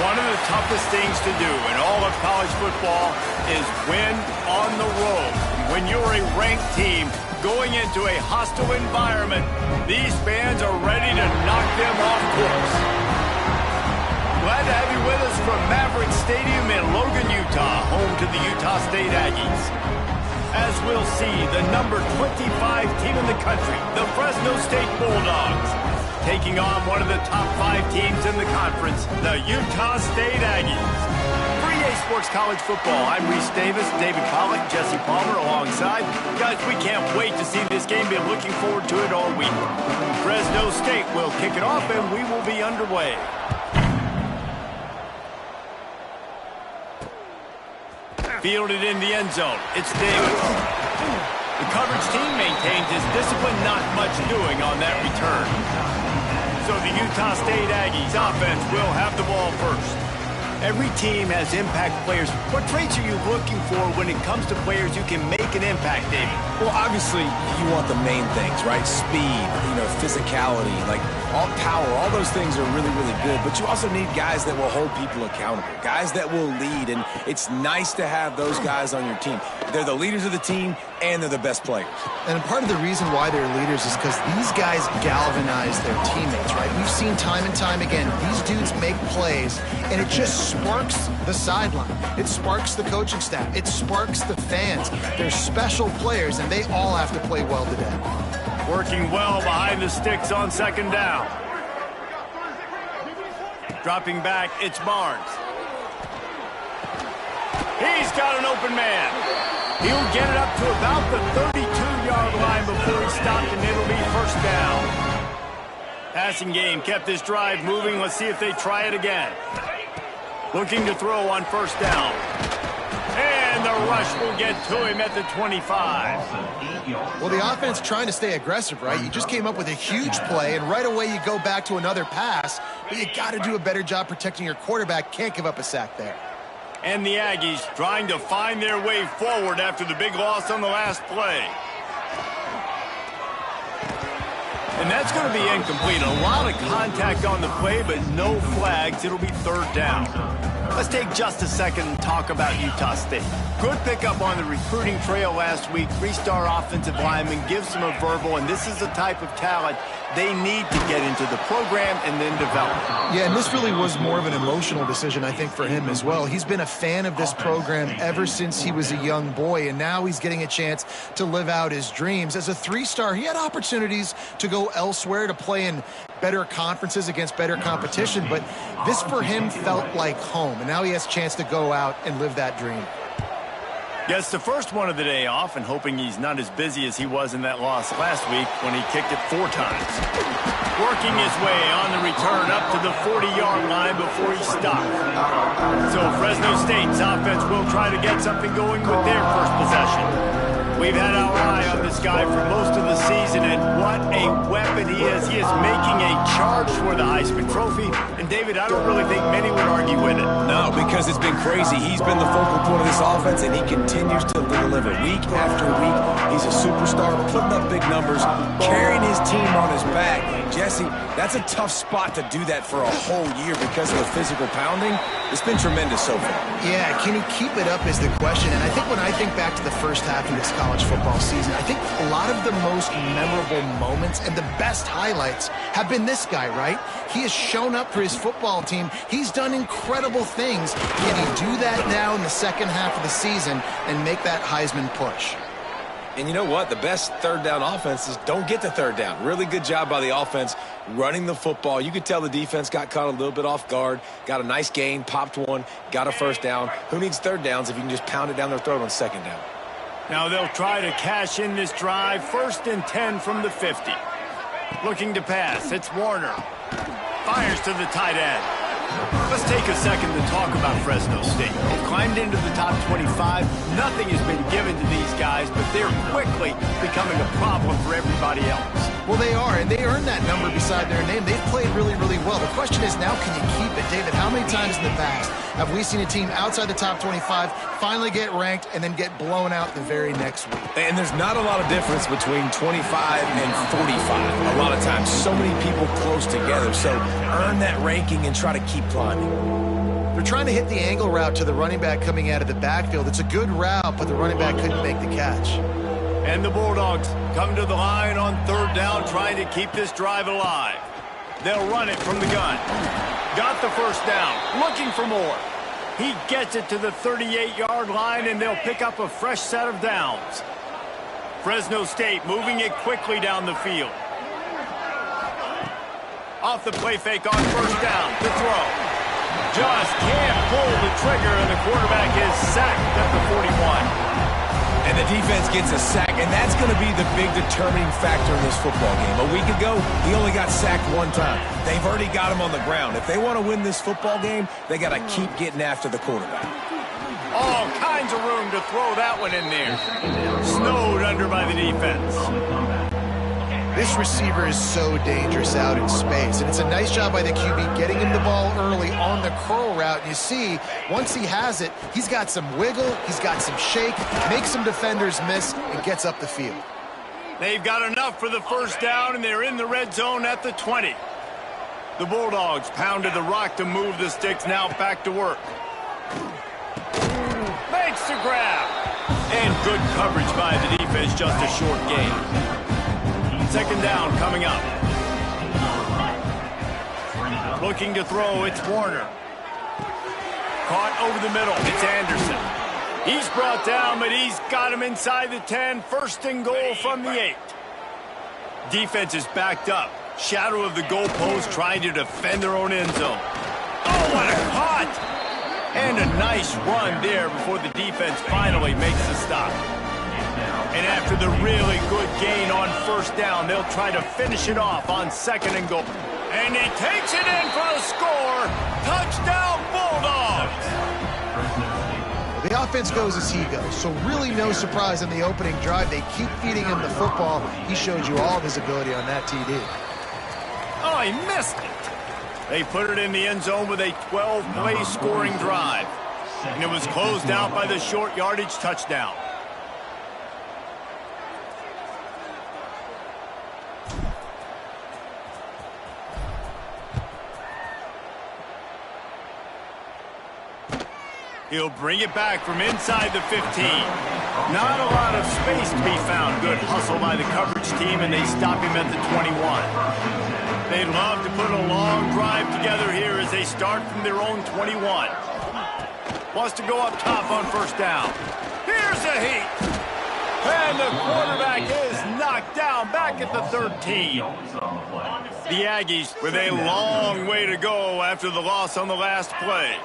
One of the toughest things to do in all of college football is win on the road. When you're a ranked team going into a hostile environment, these fans are ready to knock them off course. Glad to have you with us from Maverick Stadium in Logan, Utah, home to the Utah State Aggies. As we'll see, the number 25 team in the country, the Fresno State Bulldogs, taking on one of the top 5 teams in the conference, the Utah State Aggies. For EA Sports College Football, I'm Reese Davis, David Pollock, Jesse Palmer alongside. Guys, we can't wait to see this game. Been looking forward to it all week. Fresno State will kick it off, and we will be underway. Fielded in the end zone. It's Davis. The coverage team maintains his discipline, not much doing on that return. So the Utah State Aggies offense will have the ball first. Every team has impact players. What traits are you looking for when it comes to players who can make an impact, David? Well, obviously, you want the main things, right? Speed, physicality, like all power, all those things are really, really good. But you also need guys that will hold people accountable, guys that will lead. And it's nice to have those guys on your team. They're the leaders of the team, and they're the best players. And part of the reason why they're leaders is because these guys galvanize their teammates, right? We've seen time and time again, these dudes make plays, and it just sparks the sideline. It sparks the coaching staff. It sparks the fans. They're special players, and they all have to play well today. Working well behind the sticks on second down. Dropping back, it's Barnes. He's got an open man. He'll get it up to about the 32-yard line before he stopped, and it'll be first down. Passing game kept this drive moving. Let's see if they try it again. Looking to throw on first down. And the rush will get to him at the 25. Well, the offense trying to stay aggressive, right? You just came up with a huge play, and right away you go back to another pass. But you got to do a better job protecting your quarterback. Can't give up a sack there. And the Aggies trying to find their way forward after the big loss on the last play. And that's going to be incomplete. A lot of contact on the play, but no flags. It'll be third down. Let's take just a second and talk about Utah State. Good pickup on the recruiting trail last week. 3-star offensive lineman gives them a verbal, and this is the type of talent they need to get into the program and then develop. Yeah, and this really was more of an emotional decision, I think, for him as well. He's been a fan of this program ever since he was a young boy, and now he's getting a chance to live out his dreams. As a 3-star, he had opportunities to go elsewhere, to play in better conferences against better competition, but this for him felt like home, and now he has a chance to go out and live that dream. Gets the first one of the day off, and hoping he's not as busy as he was in that loss last week when he kicked it 4 times. Working his way on the return up to the 40-yard line before he stopped. So Fresno State's offense will try to get something going with their first possession. We've had our eye on this guy for most of the season, and what a weapon he is. He is making a charge for the Heisman Trophy. And, David, I don't really think many would argue with it. No, because it's been crazy. He's been the focal point of this offense, and he continues to deliver week after week. He's a superstar, putting up big numbers, carrying his team on his back. Jesse, that's a tough spot to do that for a whole year because of the physical pounding. It's been tremendous so far. Yeah, can he keep it up is the question. And I think when I think back to the first half of this college football season, I think a lot of the most memorable moments and the best highlights have been this guy, right? He has shown up for his football team. He's done incredible things. Can he do that now in the second half of the season and make that Heisman push? And you know what? The best third down offenses don't get the third down. Really good job by the offense running the football. You could tell the defense got caught a little bit off guard, got a nice gain, popped one, got a first down. Who needs third downs if you can just pound it down their throat on second down? Now they'll try to cash in this drive. 1st and 10 from the 50. Looking to pass. It's Warner. Fires to the tight end. Let's take a second to talk about Fresno State. They've climbed into the top 25. Nothing has been given to these guys, but they're quickly becoming a problem for everybody else. Well, they are, and they earned that number beside their name. They've played really, really well. The question is now, can you keep it? David, how many times in the past have we seen a team outside the top 25 finally get ranked and then get blown out the very next week? And there's not a lot of difference between 25 and 45. A lot of times, so many people close together. So earn that ranking and try to keep climbing. They're trying to hit the angle route to the running back coming out of the backfield. It's a good route, but the running back couldn't make the catch. And the Bulldogs come to the line on 3rd down, trying to keep this drive alive. They'll run it from the gun. Got the first down, looking for more. He gets it to the 38-yard line, and they'll pick up a fresh set of downs. Fresno State moving it quickly down the field. Off the play fake on 1st down to throw. Just can't pull the trigger, and the quarterback is sacked at the 41. And the defense gets a sack, and that's going to be the big determining factor in this football game. A week ago, he only got sacked 1 time. They've already got him on the ground. If they want to win this football game, they got to keep getting after the quarterback. All kinds of room to throw that one in there. Snowed under by the defense. This receiver is so dangerous out in space, and it's a nice job by the QB getting him the ball early on the curl route. And you see, once he has it, he's got some wiggle, he's got some shake, makes some defenders miss, and gets up the field. They've got enough for the first down, and they're in the red zone at the 20. The Bulldogs pounded the rock to move the sticks, now back to work. Makes the grab. And good coverage by the defense, just a short gain. 2nd down coming up. Looking to throw, it's Warner. Caught over the middle, it's Anderson. He's brought down, but he's got him inside the 10. 1st and goal from the 8. Defense is backed up. Shadow of the goalpost, trying to defend their own end zone. Oh, what a cut! And a nice run there before the defense finally makes the stop. And after the really good gain on 1st down, they'll try to finish it off on 2nd and goal. And he takes it in for the score. Touchdown, Bulldogs! The offense goes as he goes, so really no surprise in the opening drive. They keep feeding him the football. He showed you all of his ability on that TD. Oh, he missed it. They put it in the end zone with a 12-play scoring drive. And it was closed out by the short yardage touchdown. He'll bring it back from inside the 15. Not a lot of space to be found. Good hustle by the coverage team, and they stop him at the 21. They'd love to put a long drive together here as they start from their own 21. Wants to go up top on 1st down. Here's a heat. And the quarterback is knocked down back at the 13. The Aggies with a long way to go after the loss on the last play.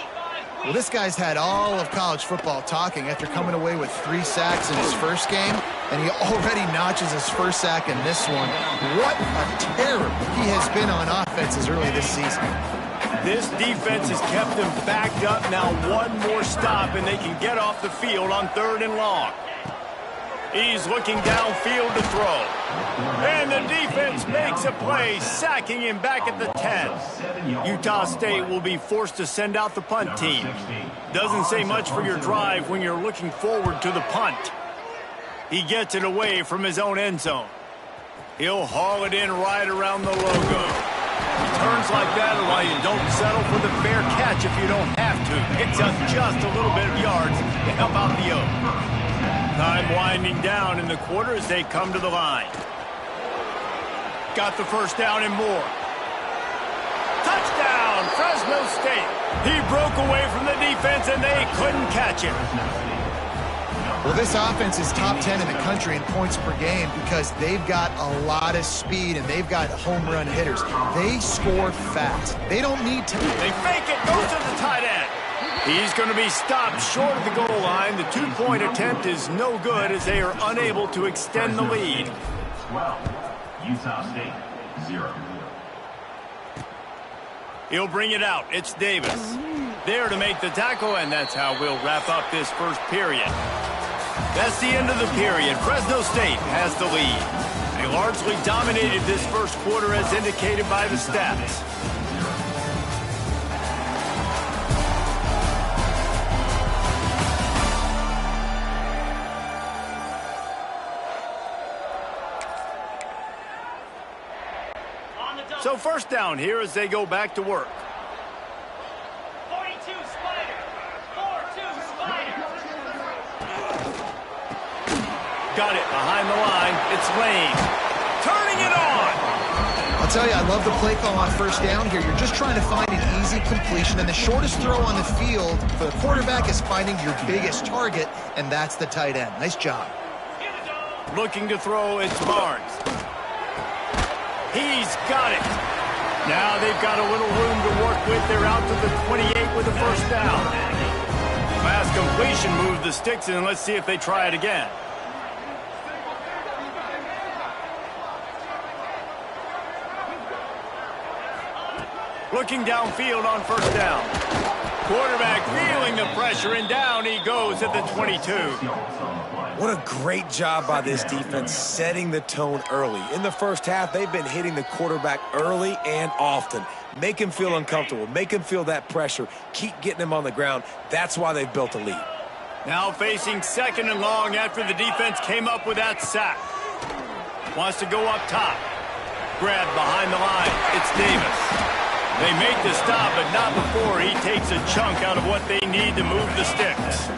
Well, this guy's had all of college football talking after coming away with 3 sacks in his first game, and he already notches his first sack in this one. What a terror he has been on offense as early this season. This defense has kept them backed up. Now 1 more stop, and they can get off the field on 3rd and long. He's looking downfield to throw. And the defense makes a play, sacking him back at the 10. Utah State will be forced to send out the punt team. Doesn't say much for your drive when you're looking forward to the punt. He gets it away from his own end zone. He'll haul it in right around the logo. Turns like that are why you don't settle for the fair catch if you don't have to. Picks up just a little bit of yards to help out the Oak. Time winding down in the quarter as they come to the line. Got the first down and more. Touchdown, Fresno State. He broke away from the defense and they couldn't catch him. Well, this offense is top 10 in the country in points per game because they've got a lot of speed and they've got home run hitters. They score fast. They don't need to. They fake it, goes to the tight end. He's going to be stopped short of the goal line. The 2-point attempt is no good as they are unable to extend the lead. 12, Utah State, 0. He'll bring it out. It's Davis. There to make the tackle, and that's how we'll wrap up this first period. That's the end of the period. Fresno State has the lead. They largely dominated this first quarter as indicated by the stats. So 1st down here as they go back to work. 42 spot. got it behind the line. It's Lane. Turning it on. I'll tell you, I love the play call on first down here. You're just trying to find an easy completion, and the shortest throw on the field for the quarterback is finding your biggest target, and that's the tight end. Nice job. Looking to throw, it's Barnes. He's got it. Now they've got a little room to work with. They're out to the 28 with a first down. Fast completion moved the sticks in. Let's see if they try it again. Looking downfield on first down. Quarterback feeling the pressure, and down he goes at the 22. What a great job by this defense setting the tone early. In the first half, they've been hitting the quarterback early and often. Make him feel uncomfortable. Make him feel that pressure. Keep getting him on the ground. That's why they've built a lead. Now facing second and long after the defense came up with that sack. Wants to go up top. Grab behind the line. It's Davis. They make the stop, but not before he takes a chunk out of what they need to move the sticks.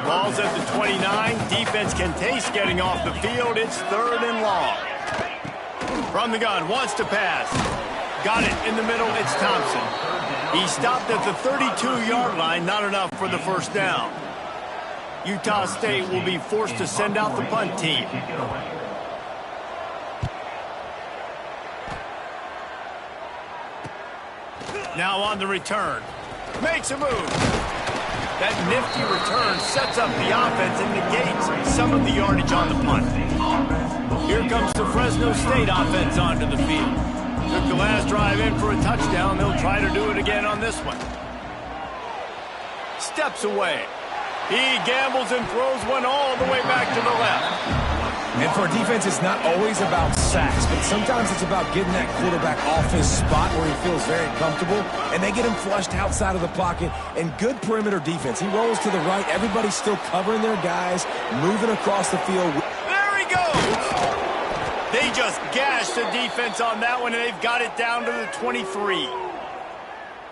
Ball's at the 29. Defense can taste getting off the field. It's third and long. From the gun, wants to pass. Got it in the middle. It's Thompson. He stopped at the 32-yard line. Not enough for the first down. Utah State will be forced to send out the punt team. Now on the return. Makes a move. That nifty return sets up the offense and negates some of the yardage on the punt. Here comes the Fresno State offense onto the field. Took the last drive in for a touchdown. They'll try to do it again on this one. Steps away. He gambles and throws one all the way back to the left. And for a defense, it's not always about sacks, but sometimes it's about getting that quarterback off his spot where he feels very comfortable, and they get him flushed outside of the pocket, and good perimeter defense. He rolls to the right. Everybody's still covering their guys, moving across the field. There he goes! They just gashed the defense on that one, and they've got it down to the 23.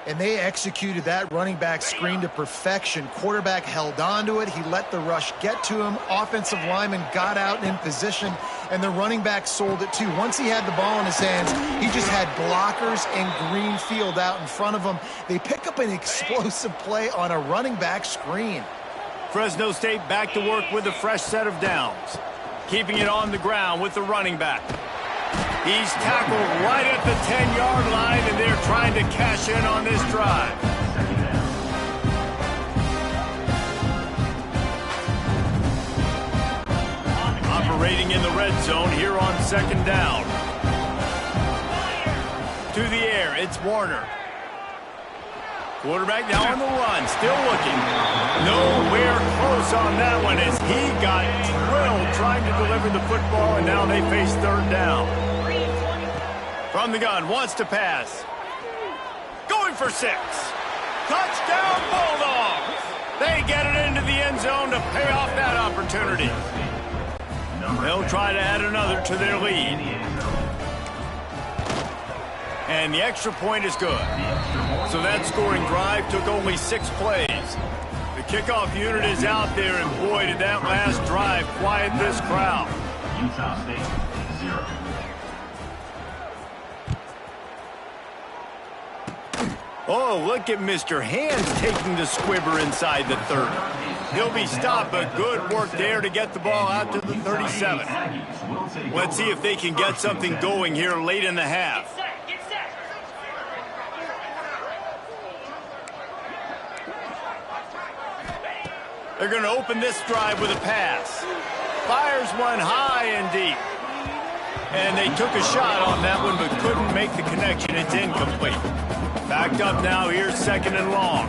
And they executed that running back screen to perfection. Quarterback held on to it. He let the rush get to him. Offensive lineman got out and in position, and the running back sold it too. Once he had the ball in his hands, he just had blockers and green field out in front of him. They pick up an explosive play on a running back screen. Fresno State back to work with a fresh set of downs. Keeping it on the ground with the running back. He's tackled right at the 10-yard line, and they're trying to cash in on this drive. Operating in the red zone here on second down. To the air, it's Warner. Quarterback now on the run, still looking. Nowhere close on that one as he got drilled trying to deliver the football, and now they face third down. From the gun, wants to pass. Going for 6. Touchdown Bulldogs! They get it into the end zone to pay off that opportunity. They'll try to add another to their lead. And the extra point is good. So that scoring drive took only 6 plays. The kickoff unit is out there, and boy, did that last drive quiet this crowd. Utah State, 0. Oh, look at Mr. Hands taking the squibber inside the 30. He'll be stopped, but good work there to get the ball out to the 37. Let's see if they can get something going here late in the half. They're going to open this drive with a pass. Fires one high and deep. And they took a shot on that one, but couldn't make the connection. It's incomplete. Backed up now, here's second and long.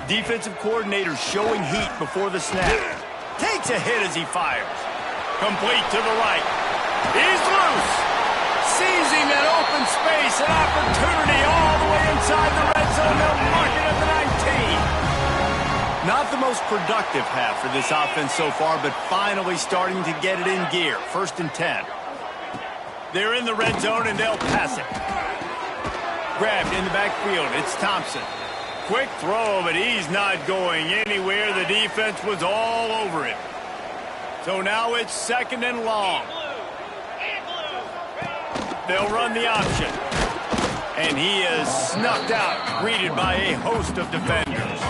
Defensive coordinator showing heat before the snap. Takes a hit as he fires. Complete to the right. He's loose. Seizing that open space, an opportunity all the way inside the red zone. They'll mark it at the 19. Not the most productive half for this offense so far, but finally starting to get it in gear. First and 10. They're in the red zone, and they'll pass it. Grabbed in the backfield. It's Thompson. Quick throw, but he's not going anywhere. The defense was all over him. So now it's 2nd and long. They'll run the option. And he is snuffed out, greeted by a host of defenders.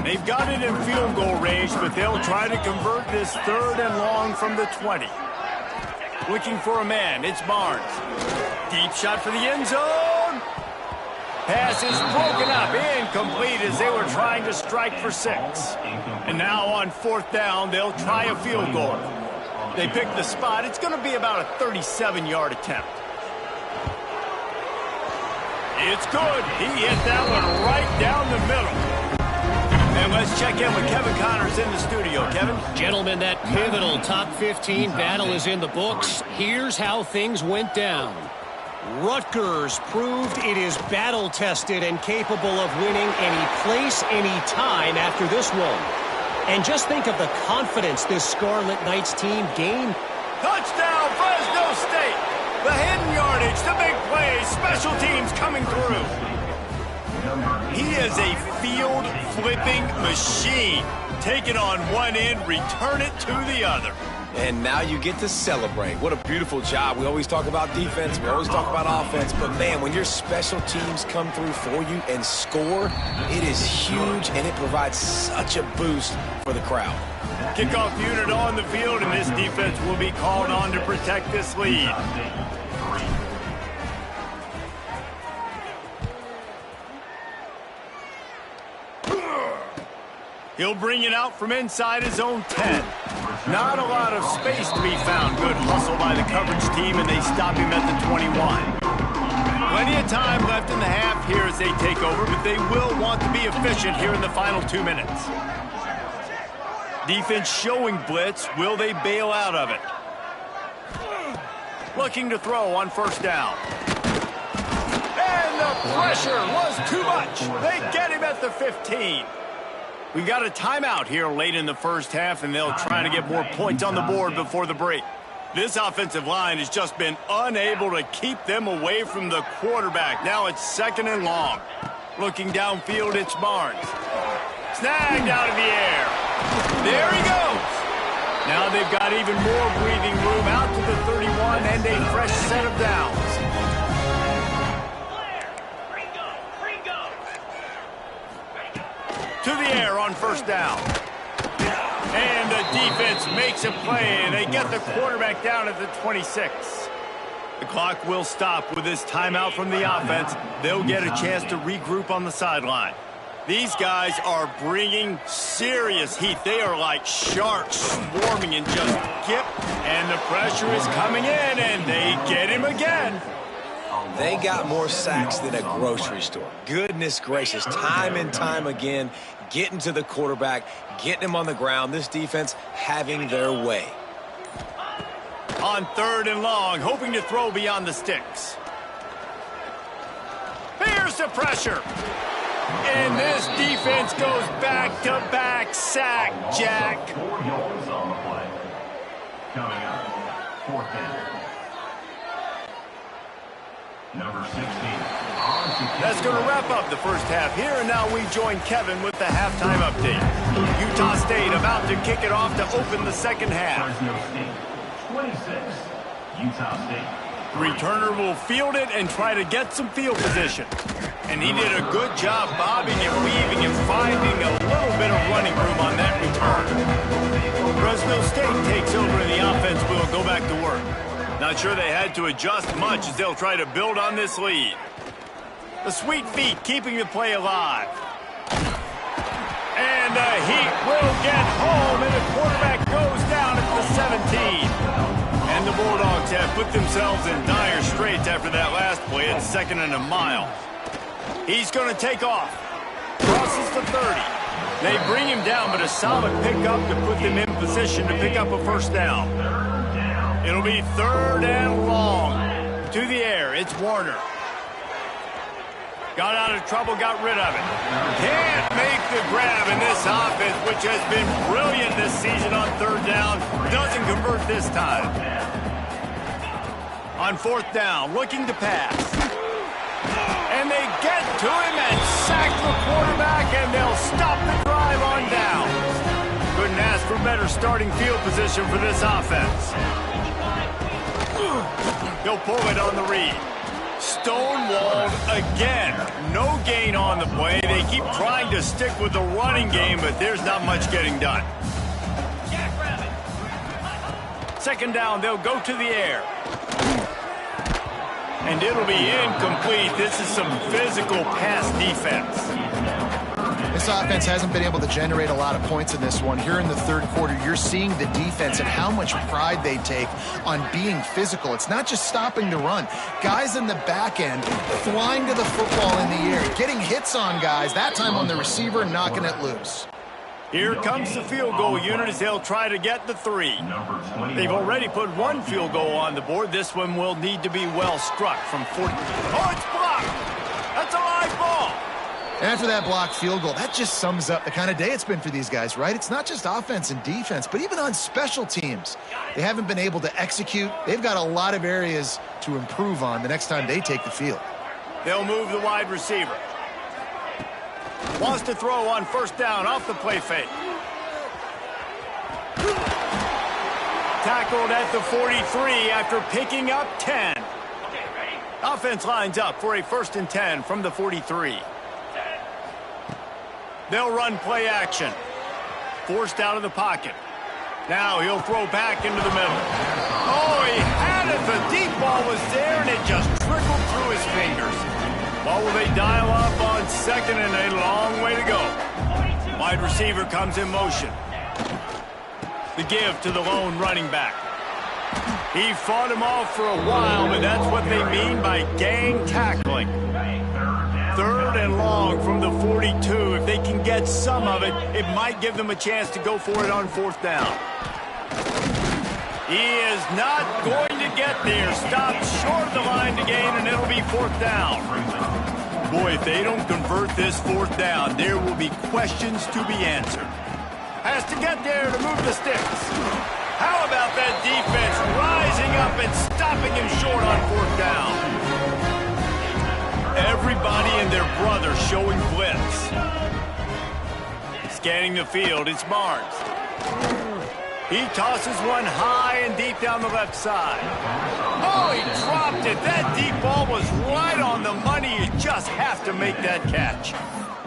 They've got it in field goal range, but they'll try to convert this 3rd and long from the 20. Looking for a man, it's Barnes. Deep shot for the end zone. Pass is broken up, incomplete as they were trying to strike for 6. And now on 4th down, they'll try a field goal. They pick the spot. It's going to be about a 37-yard attempt. It's good. He hit that one right down the middle. And let's check in with Kevin Connors in the studio. Kevin? Gentlemen, that pivotal top 15 battle is in the books. Here's how things went down. Rutgers proved it is battle-tested and capable of winning any place, any time after this one. And just think of the confidence this Scarlet Knights team gained. Touchdown, Fresno State! The hidden yardage, the big plays, special teams coming through. He is a field-flipping machine. Take it on one end, return it to the other. And now you get to celebrate. What a beautiful job. We always talk about defense. We always talk about offense. But, man, when your special teams come through for you and score, it is huge, and it provides such a boost for the crowd. Kickoff unit on the field, and this defense will be called on to protect this lead. He'll bring it out from inside his own 10. Not a lot of space to be found. Good hustle by the coverage team, and they stop him at the 21. Plenty of time left in the half here as they take over, but they will want to be efficient here in the final 2 minutes. Defense showing blitz. Will they bail out of it? Looking to throw on 1st down. And the pressure was too much. They get him at the 15. We got a timeout here late in the 1st half, and they'll try to get more points on the board before the break. This offensive line has just been unable to keep them away from the quarterback. Now it's 2nd and long. Looking downfield, it's Barnes. Snagged out of the air. There he goes. Now they've got even more breathing room out to the 31 and a fresh set of downs. To the air on 1st down. And the defense makes a play, and they get the quarterback down at the 26. The clock will stop with this timeout from the offense. They'll get a chance to regroup on the sideline. These guys are bringing serious heat. They are like sharks swarming and just get. And the pressure is coming in, and they get him again. They got more sacks than a grocery store. Goodness gracious, time and time again, getting to the quarterback, getting him on the ground. This defense having their way. On 3rd and long, hoping to throw beyond the sticks. Here's the pressure. And this defense goes back-to-back sack, Jack. 4 yards on the play. Coming up, 4th down. Number 16. That's going to wrap up the 1st half here, and now we join Kevin with the halftime update. Utah State about to kick it off to open the 2nd half. Fresno State, 26. Utah State. The returner will field it and try to get some field position. And he did a good job bobbing and weaving and finding a little bit of running room on that return. Fresno State takes over, and the offense will go back to work. Not sure they had to adjust much as they'll try to build on this lead. The sweet feet keeping the play alive. And the heat will get home, and the quarterback goes down at the 17. And the Bulldogs have put themselves in dire straits after that last play. It's 2nd and a mile. He's going to take off. Crosses the 30. They bring him down, but a solid pickup to put them in position to pick up a 1st down. It'll be 3rd and long. To the air, it's Warner. Got out of trouble, got rid of it. Can't make the grab in this offense, which has been brilliant this season on 3rd down. Doesn't convert this time. On 4th down, looking to pass. And they get to him and sack the quarterback, and they'll stop the drive on down. Couldn't ask for better starting field position for this offense. He'll pull it on the read. Stonewalled again. No gain on the play. They keep trying to stick with the running game, but there's not much getting done. Second down, they'll go to the air. And it'll be incomplete. This is some physical pass defense. This offense hasn't been able to generate a lot of points in this one. Here in the third quarter, you're seeing the defense and how much pride they take on being physical. It's not just stopping the run. Guys in the back end flying to the football in the air, getting hits on guys, that time on the receiver, knocking it loose. Here comes the field goal unit as they'll try to get the 3. They've already put 1 field goal on the board. This one will need to be well struck from 40. Oh, it's blocked! That's a live ball! And after that blocked field goal, that just sums up the kind of day it's been for these guys, right? It's not just offense and defense, but even on special teams. They haven't been able to execute. They've got a lot of areas to improve on the next time they take the field. They'll move the wide receiver. Wants to throw on first down off the play fake. Tackled at the 43 after picking up 10. Offense lines up for a 1st and 10 from the 43. They'll run play action. Forced out of the pocket. Now he'll throw back into the middle. Oh, he had it. The deep ball was there, and it just trickled through his fingers. Well, will they dial up on 2nd and a long way to go? Wide receiver comes in motion. The give to the lone running back. He fought him off for a while, but that's what they mean by gang tackling. 3rd and long from the 42. If they can get some of it, it might give them a chance to go for it on 4th down. He is not going to get there. Stopped short of the line to gain, and it'll be 4th down. Boy, if they don't convert this 4th down, there will be questions to be answered. Has to get there to move the sticks. How about that defense rising up and stopping him short on 4th down? Everybody and their brother showing blitz. Scanning the field, it's Barnes. He tosses one high and deep down the left side. Oh, he dropped it. That deep ball was right on the money. You just have to make that catch.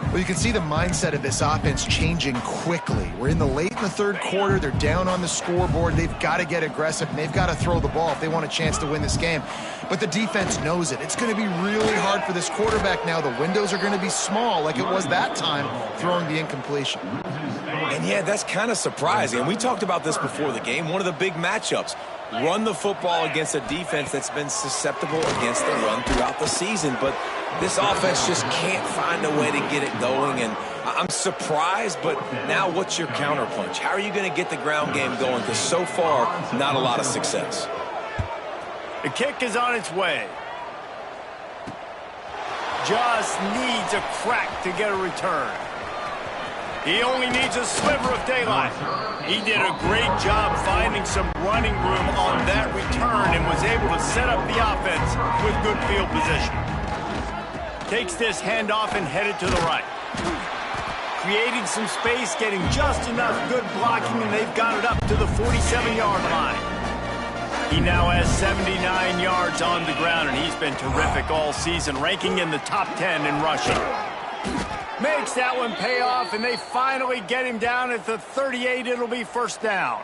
Well, you can see the mindset of this offense changing quickly. We're in the late in the 3rd quarter. They're down on the scoreboard. They've got to get aggressive, and they've got to throw the ball if they want a chance to win this game. But the defense knows it. It's going to be really hard for this quarterback now. The windows are going to be small like it was that time throwing the incompletion. And yeah, that's kind of surprising. And we talked about this before the game. One of the big matchups. Run the football against a defense that's been susceptible against the run throughout the season. But this offense just can't find a way to get it going. And I'm surprised, but now what's your counterpunch? How are you going to get the ground game going? Because so far, not a lot of success. The kick is on its way. Just needs a crack to get a return. He only needs a sliver of daylight. He did a great job finding some running room on that return and was able to set up the offense with good field position. Takes this handoff and headed to the right. Creating some space, getting just enough good blocking, and they've got it up to the 47-yard line. He now has 79 yards on the ground, and he's been terrific all season, ranking in the top 10 in rushing. Makes that one pay off, and they finally get him down at the 38. It'll be 1st down.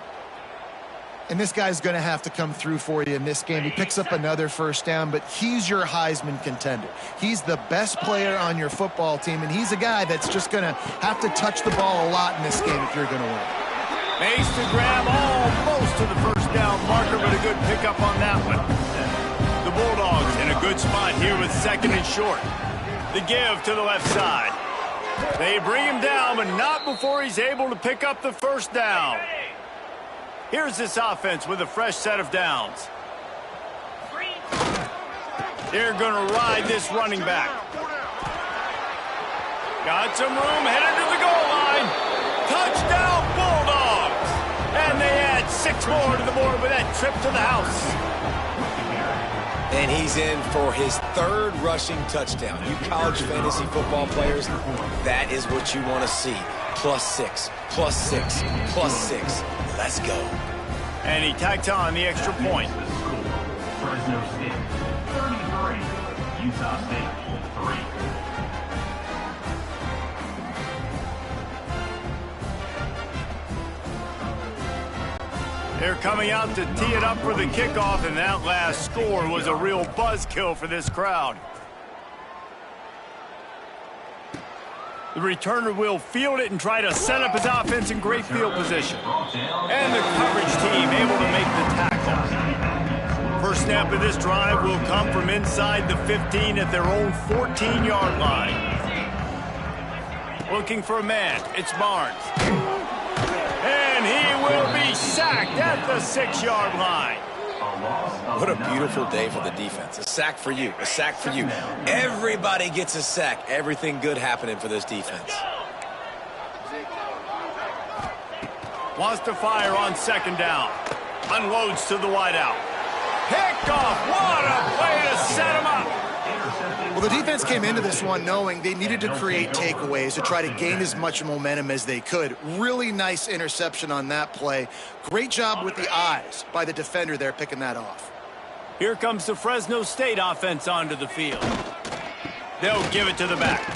And this guy's going to have to come through for you in this game. He picks up another 1st down, but he's your Heisman contender. He's the best player on your football team, and he's a guy that's just going to have to touch the ball a lot in this game if you're going to win. Makes the grab almost to the 1st down marker, but a good pickup on that one. The Bulldogs in a good spot here with 2nd and short. The give to the left side. They bring him down, but not before he's able to pick up the 1st down. Here's this offense with a fresh set of downs. They're going to ride this running back. Got some room, headed to the goal line. Touchdown, Bulldogs! And they add 6 more to the board with that trip to the house. And he's in for his third rushing touchdown. You college fantasy football players, that is what you want to see. +6, +6, +6. Let's go. And he tacked on the extra point. Fresno State 33, Utah State 3. They're coming out to tee it up for the kickoff, and that last score was a real buzzkill for this crowd. The returner will field it and try to set up his offense in great field position. And the coverage team able to make the tackle. First snap of this drive will come from inside the 15 at their own 14-yard line. Looking for a man. It's Barnes. And he will be sacked at the 6-yard line. What a beautiful day for the defense. A sack for you. A sack for you. Everybody gets a sack. Everything good happening for this defense. Wants to fire on second down. Unloads to the wideout. Picked off. What a play to set him up. Well, the defense came into this one knowing they needed to create takeaways to try to gain as much momentum as they could. Really nice interception on that play. Great job with the eyes by the defender there picking that off. Here comes the Fresno State offense onto the field. They'll give it to the back.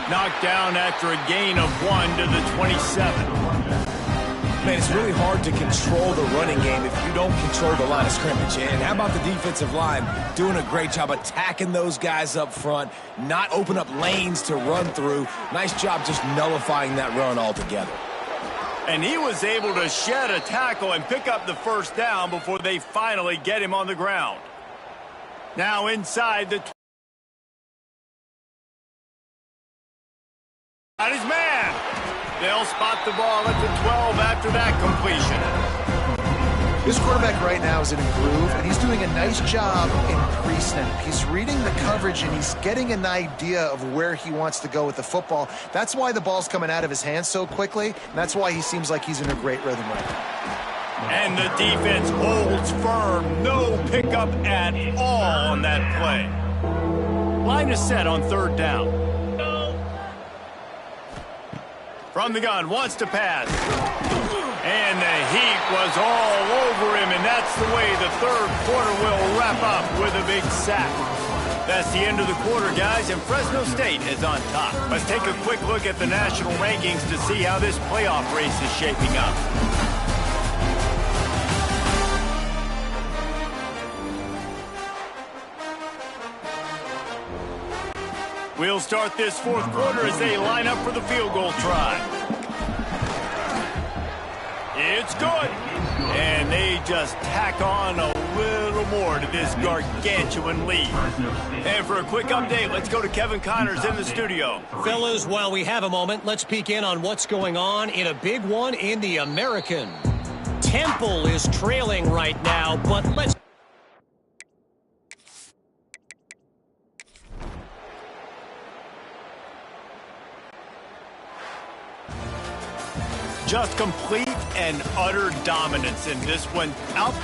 Knocked down after a gain of 1 to the 27. Man, it's really hard to control the running game if you don't control the line of scrimmage. And how about the defensive line doing a great job attacking those guys up front, not open up lanes to run through. Nice job just nullifying that run altogether. And he was able to shed a tackle and pick up the first down before they finally get him on the ground. Now inside the... Got his man. They'll spot the ball at the 12 after that completion. This quarterback right now is in a groove, and he's doing a nice job in pre-snap. He's reading the coverage, and he's getting an idea of where he wants to go with the football. That's why the ball's coming out of his hands so quickly, and that's why he seems like he's in a great rhythm right now. And the defense holds firm. No pickup at all on that play. Line is set on third down. From the gun, wants to pass. And the heat was all over him, and that's the way the third quarter will wrap up with a big sack. That's the end of the quarter, guys, and Fresno State is on top. Let's take a quick look at the national rankings to see how this playoff race is shaping up. We'll start this fourth quarter as they line up for the field goal try. It's good. And they just tack on a little more to this gargantuan lead. And for a quick update, let's go to Kevin Connors in the studio. Fellas, while we have a moment, let's peek in on what's going on in a big one in the American. Temple is trailing right now, but let's... Just complete and utter dominance in this one. Out.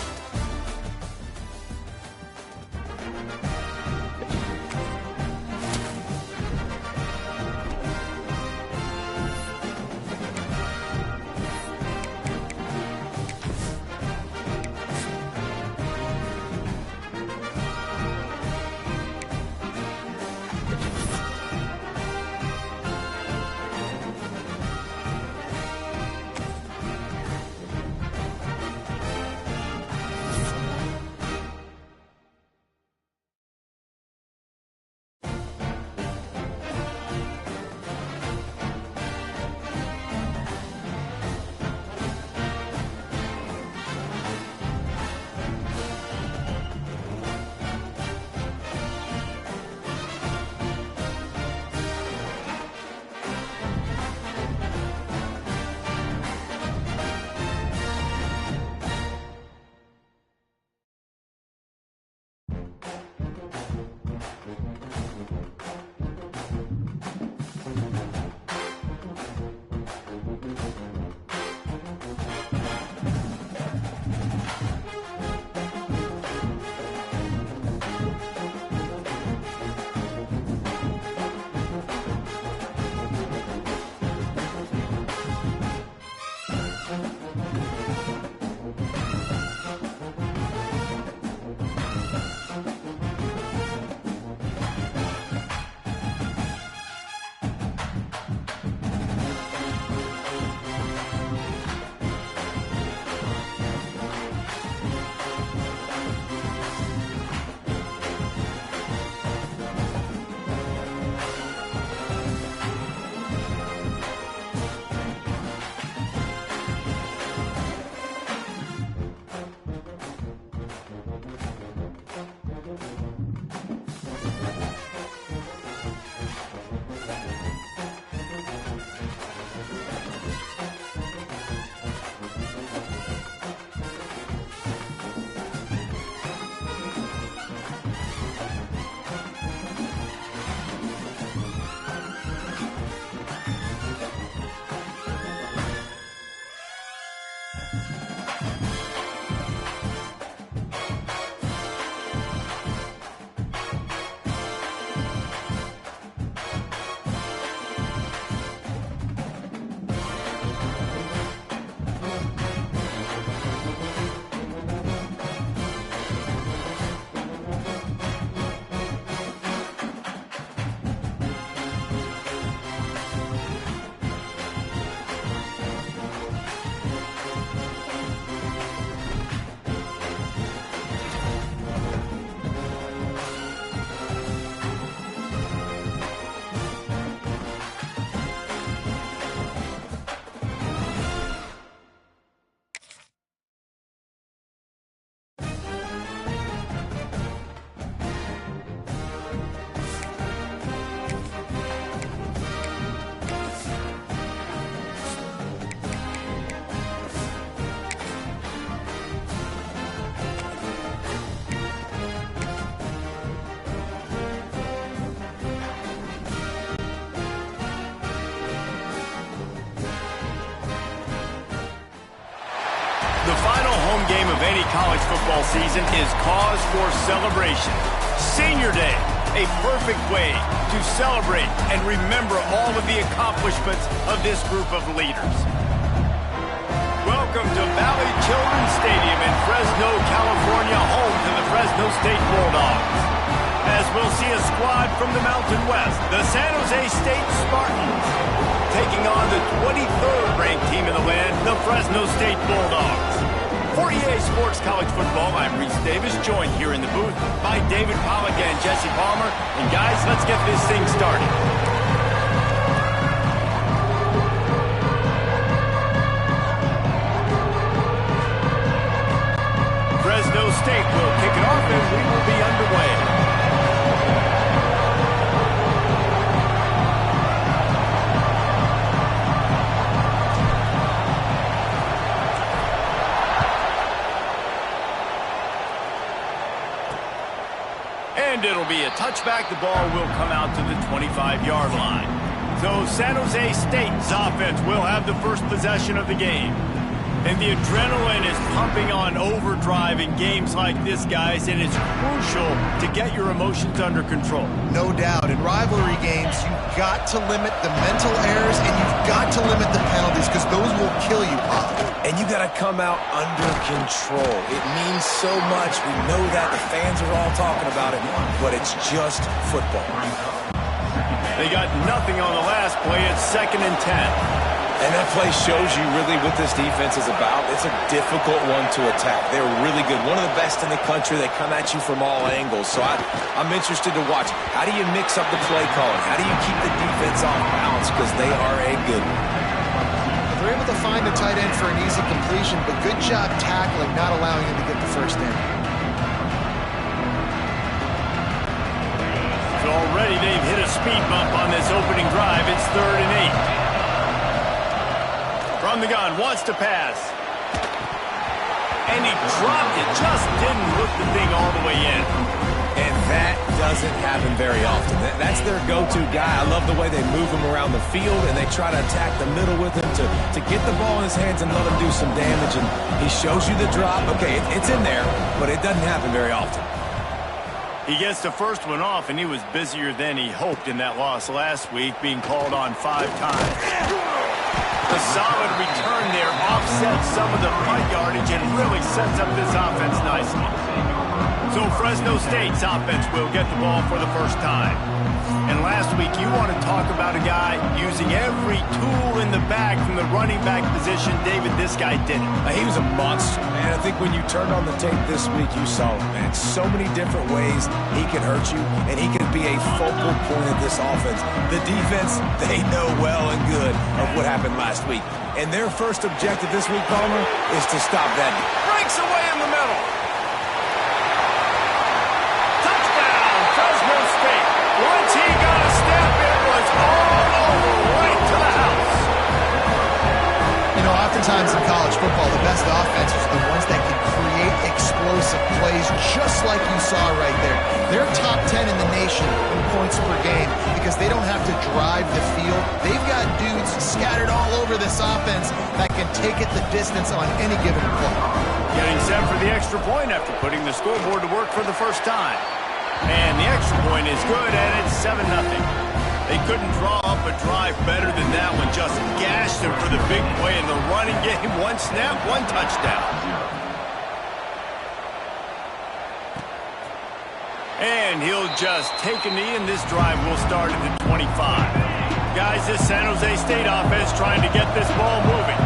The final home game of any college football season is cause for celebration. Senior Day, a perfect way to celebrate and remember all of the accomplishments of this group of leaders. Welcome to Valley Children's Stadium in Fresno, California, home to the Fresno State Bulldogs. As we'll see a squad from the Mountain West, the San Jose State Spartans, taking on the 23rd ranked team in the land, the Fresno State Bulldogs. For EA Sports College Football, I'm Reese Davis, joined here in the booth by David Pollack and Jesse Palmer. And guys, let's get this thing started. Fresno State will kick it off and we will be underway. And it'll be a touchback. The ball will come out to the 25-yard line. So San Jose State's offense will have the first possession of the game. And the adrenaline is pumping on overdrive in games like this, guys, and it's crucial to get your emotions under control. No doubt. In rivalry games, you've got to limit the mental errors and you've got to limit the penalties because those will kill you, Pop. And you got to come out under control. It means so much. We know that. The fans are all talking about it, but it's just football. They got nothing on the last play. It's 2nd and 10. And that play shows you really what this defense is about. It's a difficult one to attack. They're really good. One of the best in the country. They come at you from all angles. So I'm interested to watch. How do you mix up the play calling? How do you keep the defense off balance? Because they are a good one. They're able to find the tight end for an easy completion, but good job tackling, not allowing him to get the first down. So already they've hit a speed bump on this opening drive. It's 3rd and 8. From the gun, wants to pass. And he dropped it, just didn't hook the thing all the way in. And that doesn't happen very often. That's their go-to guy. I love the way they move him around the field, and they try to attack the middle with him to get the ball in his hands and let him do some damage. And he shows you the drop. Okay, it's in there, but it doesn't happen very often. He gets the first one off, and he was busier than he hoped in that loss last week, being called on 5 times. The solid return there offsets some of the punt yardage and really sets up this offense nicely. So Fresno State's offense will get the ball for the first time. And last week, you want to talk about a guy using every tool in the bag from the running back position. David, this guy did it. He was a monster, man. I think when you turned on the tape this week, you saw it, man. So many different ways he can hurt you, and he can be a focal point of this offense. The defense, they know well and good of what happened last week. And their first objective this week, Palmer, is to stop that. Breaks away in the middle. Touchdown, Fresno State. Once he got a step, it was all over, right to the house. You know, oftentimes in college football, the best offenses are the ones that can create explosive plays, just like you saw right there. They're top 10 in the nation in points per game because they don't have to drive the field. They've got dudes scattered all over this offense that can take it the distance on any given play. Getting set for the extra point after putting the scoreboard to work for the first time. And the extra point is good, and it's 7-0. They couldn't draw up a drive better than that one. Just gashed him for the big play in the running game. One snap, one touchdown. And he'll just take a knee, and this drive will start at the 25. Guys, this San Jose State offense trying to get this ball moving.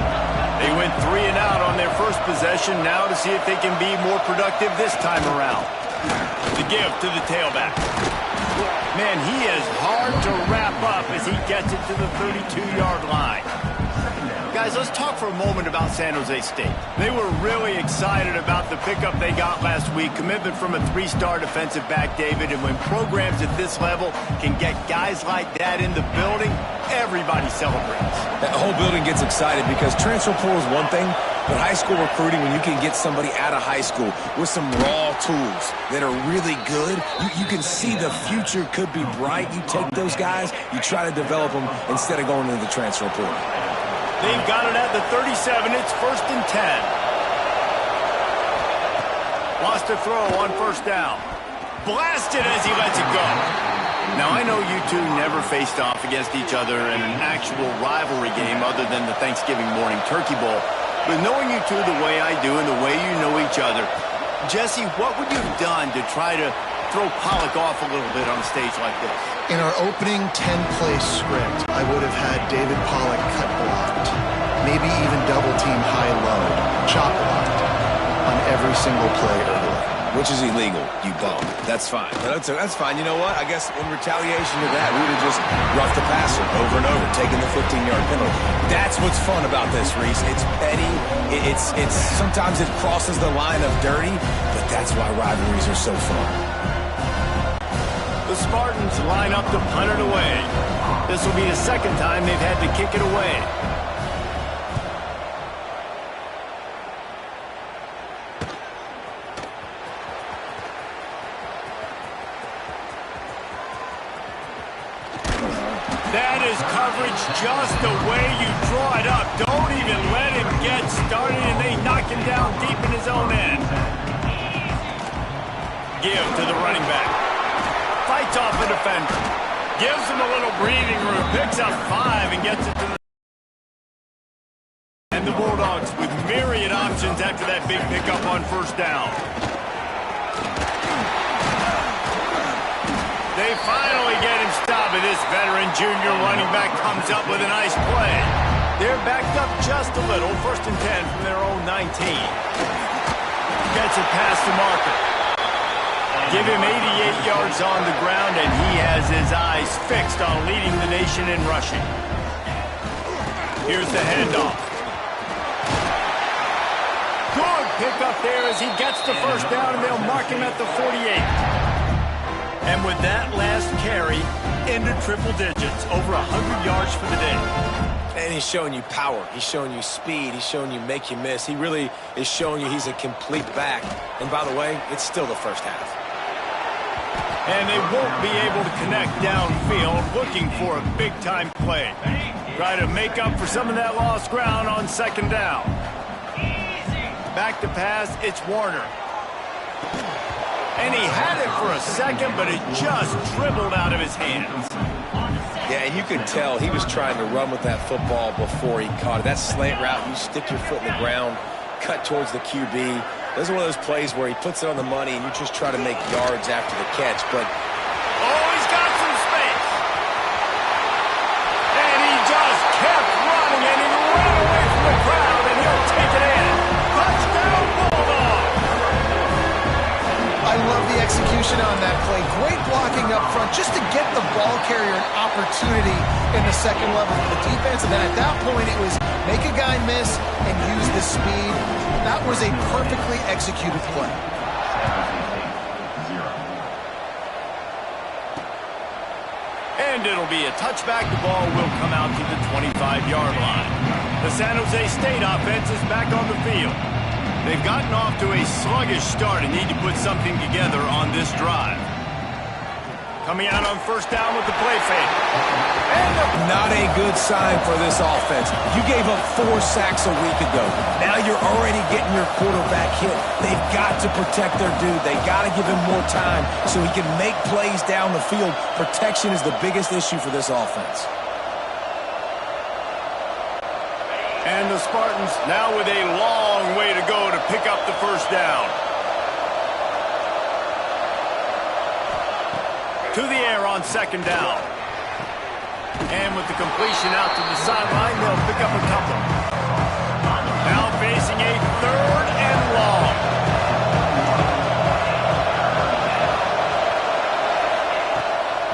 They went 3 and out on their first possession. Now to see if they can be more productive this time around. The give to the tailback. Man, he is hard to wrap up as he gets it to the 32-yard line. Guys, let's talk for a moment about San Jose State. They were really excited about the pickup they got last week. Commitment from a 3-star defensive back, David. And when programs at this level can get guys like that in the building, everybody celebrates. The whole building gets excited because transfer portal is one thing, but high school recruiting, when you can get somebody out of high school with some raw tools that are really good, you can see the future could be bright. You take those guys, you try to develop them instead of going into the transfer portal. They've got it at the 37. It's 1st and 10. Lost a throw on first down. Blasted as he lets it go. Now, I know you two never faced off against each other in an actual rivalry game other than the Thanksgiving morning turkey bowl. But knowing you two the way I do and the way you know each other, Jesse, what would you have done to try to throw Pollock off a little bit on a stage like this? In our opening 10-play script, I would have had David Pollock cut blocked, maybe even double-team high-low, chop blocked on every single play early. Which is illegal, you bum. That's fine. That's fine. You know what? I guess in retaliation to that, we would have just roughed the passer over and over, taking the 15-yard penalty. That's what's fun about this, Reese. It's petty. It's sometimes it crosses the line of dirty, but that's why rivalries are so fun. The Spartans line up to punt it away. This will be the second time they've had to kick it away. That is coverage just the way you draw it up. Don't even let him get started, and they knock him down deep in his own end. Give to the running back. Fights off the defender. Gives him a little breathing room. Picks up 5 and gets it to the... And the Bulldogs with myriad options after that big pickup on first down. They finally get him stopped, and this veteran junior running back comes up with a nice play. They're backed up just a little. 1st and 10 from their own 19. Gets it past the marker. Give him 88 yards on the ground, and he has his eyes fixed on leading the nation in rushing. Here's the handoff. Good pickup there as he gets the first down, and they'll mark him at the 48. And with that last carry, into triple digits, over 100 yards for the day. And he's showing you power. He's showing you speed. He's showing you make you miss. He really is showing you he's a complete back. And by the way, it's still the first half. And they won't be able to connect downfield, looking for a big-time play. Try to make up for some of that lost ground on second down. Back to pass, it's Warner. And he had it for a second, but it just dribbled out of his hands. Yeah, and you could tell he was trying to run with that football before he caught it. That slant route, you stick your foot in the ground, cut towards the QB. This is one of those plays where he puts it on the money and you just try to make yards after the catch. But oh, he's got some space. And he just kept running, and he ran away from the crowd, and he'll take it in. Touchdown, Bulldogs! I love the execution on that play. Great blocking up front just to get the ball carrier an opportunity in the second level of the defense. And then at that point, it was make a guy miss and use the speed. That was a perfectly executed play. And it'll be a touchback. The ball will come out to the 25-yard line. The San Jose State offense is back on the field. They've gotten off to a sluggish start and need to put something together on this drive. Coming out on first down with the play fake. not a good sign for this offense. You gave up 4 sacks a week ago. Now you're already getting your quarterback hit. They've got to protect their dude. They got to give him more time so he can make plays down the field. Protection is the biggest issue for this offense. And the Spartans now with a long way to go to pick up the first down. To the air on second down. And with the completion out to the sideline, they'll pick up a couple. Now facing a third and long.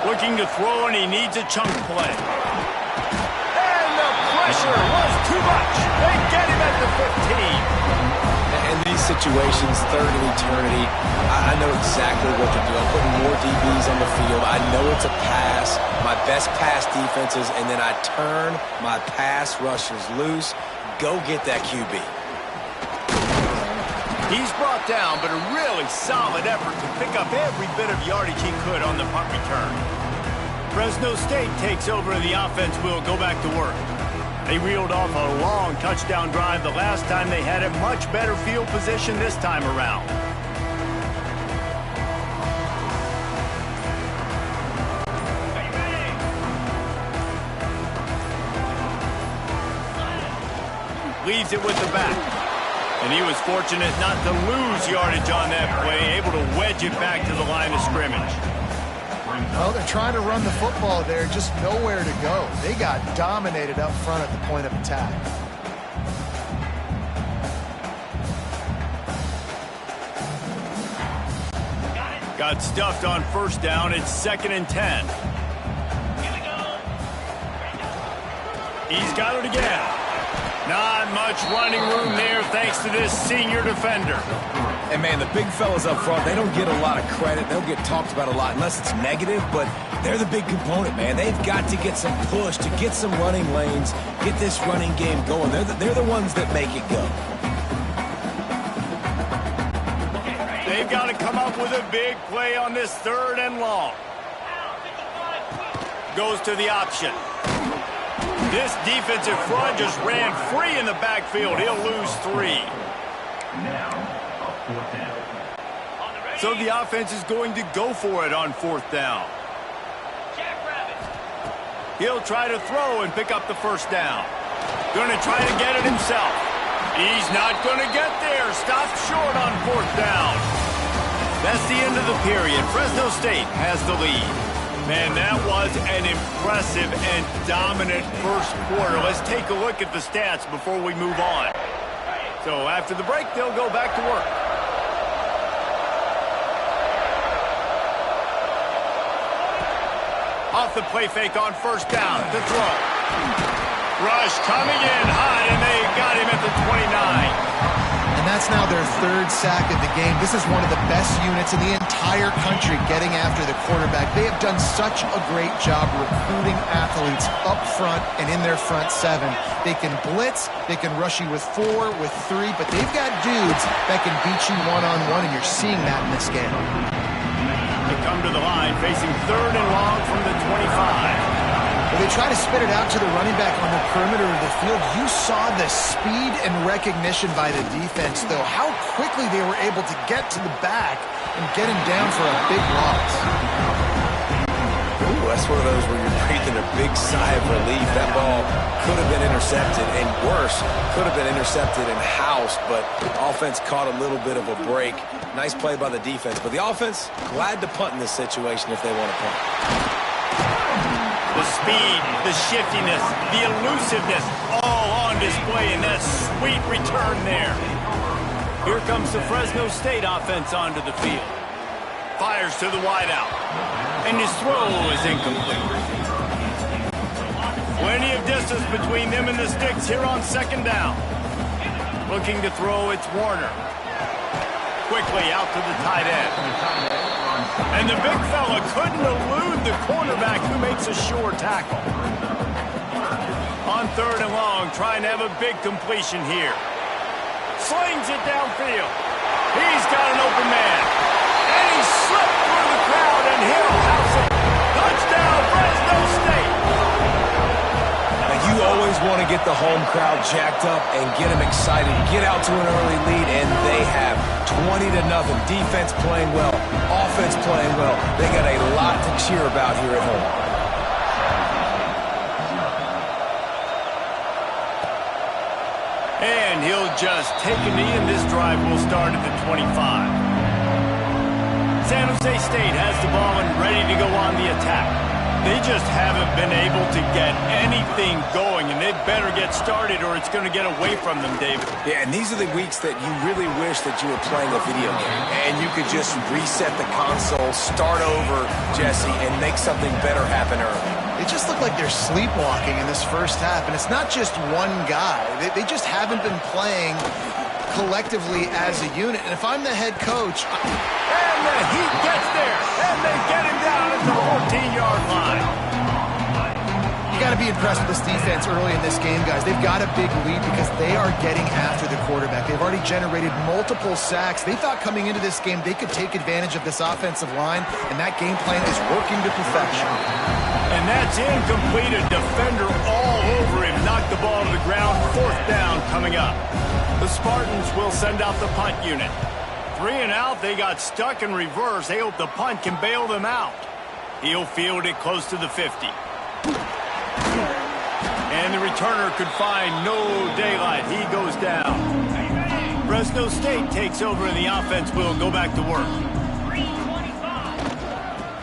Looking to throw, and he needs a chunk play. Pressure was too much. They get him at the 15. In these situations, third and eternity, I know exactly what to do. I'm putting more DBs on the field. I know it's a pass, my best pass defenses, and then I turn my pass rushers loose. Go get that QB. He's brought down, but a really solid effort to pick up every bit of yardage he could on the punt return. Fresno State takes over, and the offense will go back to work. They reeled off a long touchdown drive the last time they had a much better field position this time around. Leaves it with the back. And he was fortunate not to lose yardage on that play, able to wedge it back to the line of scrimmage. Well, they're trying to run the football there, just nowhere to go. They got dominated up front at the point of attack. Got stuffed on first down. It's 2nd and 10. He's got it again. Not much running room there thanks to this senior defender. And, man, the big fellas up front, they don't get a lot of credit. They'll get talked about a lot unless it's negative, but they're the big component, man. They've got to get some push to get some running lanes, get this running game going. They're the ones that make it go. They've got to come up with a big play on this 3rd and long. Goes to the option. This defensive front just ran free in the backfield. He'll lose 3. So the offense is going to go for it on 4th down. He'll try to throw and pick up the first down. Going to try to get it himself. He's not going to get there. Stopped short on 4th down. That's the end of the period. Fresno State has the lead. Man, that was an impressive and dominant first quarter. Let's take a look at the stats before we move on. So after the break, they'll go back to work. Off the play fake on first down. The throw. Rush coming in hot, and they got him at the 29. And that's now their 3rd sack of the game. This is one of the best units in the entire country getting after the quarterback. They have done such a great job recruiting athletes up front and in their front 7. They can blitz, they can rush you with 4, with 3, but they've got dudes that can beat you one-on-one, and you're seeing that in this game. They come to the line facing 3rd and long from the 25. Well, they try to spit it out to the running back on the perimeter of the field. You saw the speed and recognition by the defense, though. How quickly they were able to get to the back and get him down for a big loss. Ooh, That's one of those where you're breathing a big sigh of relief. That ball could have been intercepted, and worse, could have been intercepted and housed, but offense caught a little bit of a break. Nice play by the defense, but the offense glad to punt in this situation if they want to punt. The speed, the shiftiness, the elusiveness, all on display in that sweet return there. Here comes the Fresno State offense onto the field. Fires to the wideout, and his throw is incomplete. Plenty of distance between them and the sticks here on second down. Looking to throw, it's Warner. Quickly out to the tight end. And the big fella couldn't elude the cornerback who makes a sure tackle. On third and long, trying to have a big completion here. Slings it downfield. He's got an open man. And he slipped through the crowd, and he'll house it. Touchdown, Fresno State. Now, you always want to get the home crowd jacked up and get them excited. Get out to an early lead, and they have 20-0. Defense playing well. Offense playing well. They got a lot to cheer about here at home. And he'll just take a knee, and this drive will start at the 25. San Jose State has the ball and ready to go on the attack. They just haven't been able to get anything going, and they better get started or it's going to get away from them, David. Yeah, and these are the weeks that you really wish that you were playing a video game and you could just reset the console, start over, Jesse, and make something better happen early. They just look like they're sleepwalking in this first half, and it's not just one guy. They just haven't been playing collectively as a unit. And if I'm the head coach... And the Heat gets there, and they get him down at the 14-yard line. You got to be impressed with this defense early in this game, guys. They've got a big lead because they are getting after the quarterback. They've already generated multiple sacks. They thought coming into this game they could take advantage of this offensive line, and that game plan is working to perfection. And that's incomplete. A defender all over him. Knocked the ball to the ground. Fourth down coming up. The Spartans will send out the punt unit. 3 and out, they got stuck in reverse. They hope the punt can bail them out. He'll field it close to the 50. And the returner could find no daylight. He goes down. Fresno State takes over and the offense will go back to work.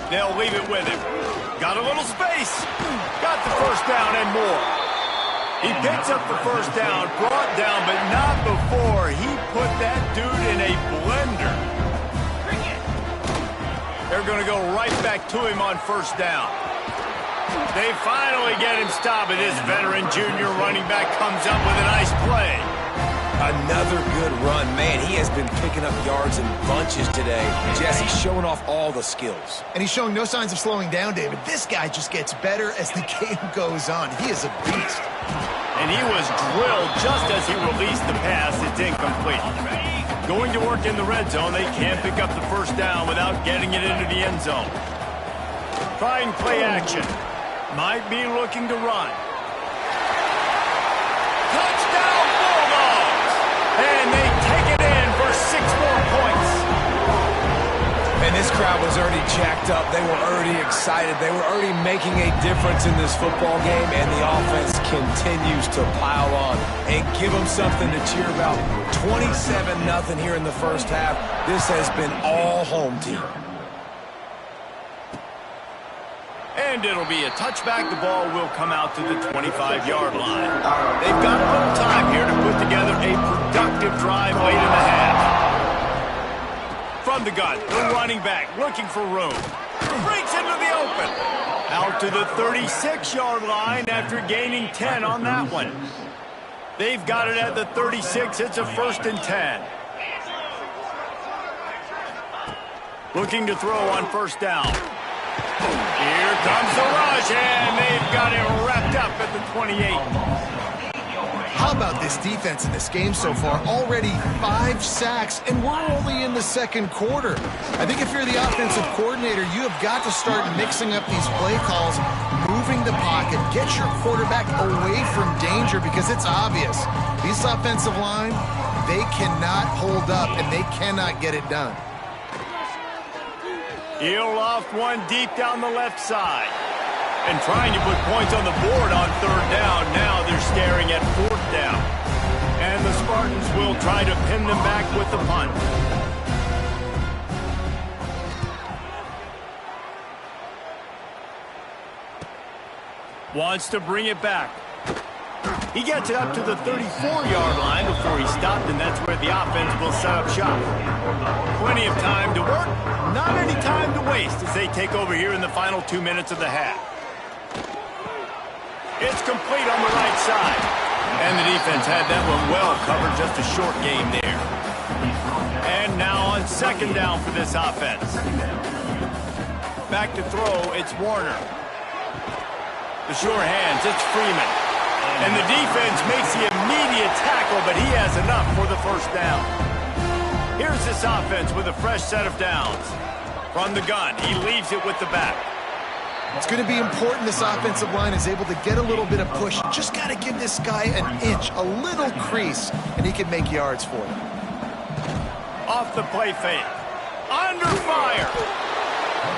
They'll leave it with him. Got a little space. Got the first down and more. He picks up the first down, brought down, but not before he put that dude in a blender. They're going to go right back to him on first down. They finally get him stopped, and this veteran junior running back comes up with a nice play. Another good run. Man, he has been picking up yards in bunches today. Jesse's showing off all the skills. And he's showing no signs of slowing down, David. This guy just gets better as the game goes on. He is a beast. And he was drilled just as he released the pass. It's incomplete. Going to work in the red zone, they can't pick up the first down without getting it into the end zone. Trying play action. Might be looking to run. Touchdown Bulldogs! And they take it in for 6 more points. And this crowd was already jacked up. They were already excited. They were already making a difference in this football game, and the offense continues to pile on and give them something to cheer about. 27-0 here in the first half. This has been all home team. And it'll be a touchback. The ball will come out to the 25-yard line. They've got a little time here to put together a productive drive late in the half. From the gun, the running back looking for room. Breaks into the open. Out to the 36-yard line after gaining 10 on that one. They've got it at the 36. It's a 1st and 10. Looking to throw on first down. Here comes the rush, and they've got him wrapped up at the 28. How about this defense in this game so far? Already 5 sacks, and we're only in the second quarter. I think if you're the offensive coordinator, you have got to start mixing up these play calls, moving the pocket, get your quarterback away from danger, because it's obvious. This offensive line, they cannot hold up, and they cannot get it done. He'll loft one deep down the left side. And trying to put points on the board on third down. Now they're staring at fourth down. And the Spartans will try to pin them back with the punt. Wants to bring it back. He gets it up to the 34-yard line before he stopped, and that's where the offense will set up shop. Plenty of time to work, not any time to waste as they take over here in the final 2 minutes of the half. It's complete on the right side. And the defense had that one well covered, just a short game there. And now on second down for this offense. Back to throw, it's Warner. The sure hands, it's Freeman. And the defense makes the immediate tackle, but he has enough for the first down. Here's this offense with a fresh set of downs. From the gun, he leaves it with the back. It's going to be important this offensive line is able to get a little bit of push. Just got to give this guy an inch, a little crease, and he can make yards for them. Off the play fake. Under fire.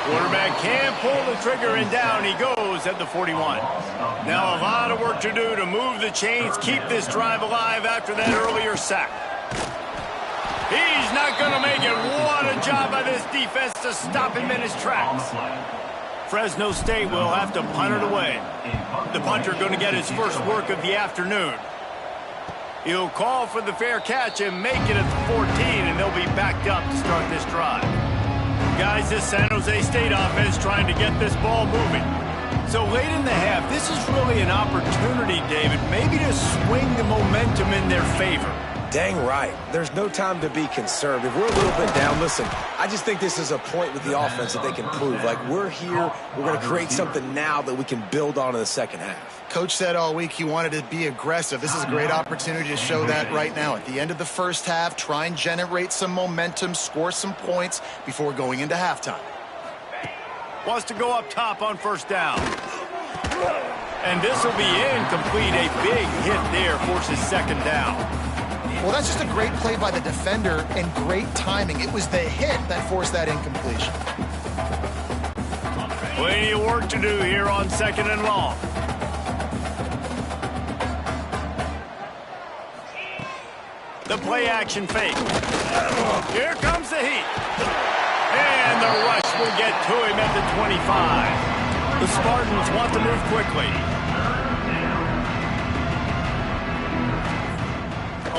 Quarterback can't pull the trigger, and down he goes at the 41. Now a lot of work to do to move the chains, keep this drive alive after that earlier sack. He's not going to make it. What a job by this defense to stop him in his tracks. Fresno State will have to punt it away. The punter going to get his first work of the afternoon. He'll call for the fair catch and make it at the 14, and they'll be backed up to start this drive. Guys, this San Jose State offense trying to get this ball moving. So late in the half, this is really an opportunity, David, maybe to swing the momentum in their favor. Dang right. There's no time to be conservative. We're a little bit down. Listen, I just think this is a point with the offense that they can prove. Like, we're here, we're going to create something now that we can build on in the second half. Coach said all week he wanted to be aggressive. This is a great opportunity to show that right now. At the end of the first half, try and generate some momentum, score some points before going into halftime. Wants to go up top on first down. And this will be incomplete. A big hit there forces second down. Well, that's just a great play by the defender and great timing. It was the hit that forced that incompletion. Plenty of work to do here on second and long. The play action fake. Here comes the heat. And the rush will get to him at the 25. The Spartans want to move quickly.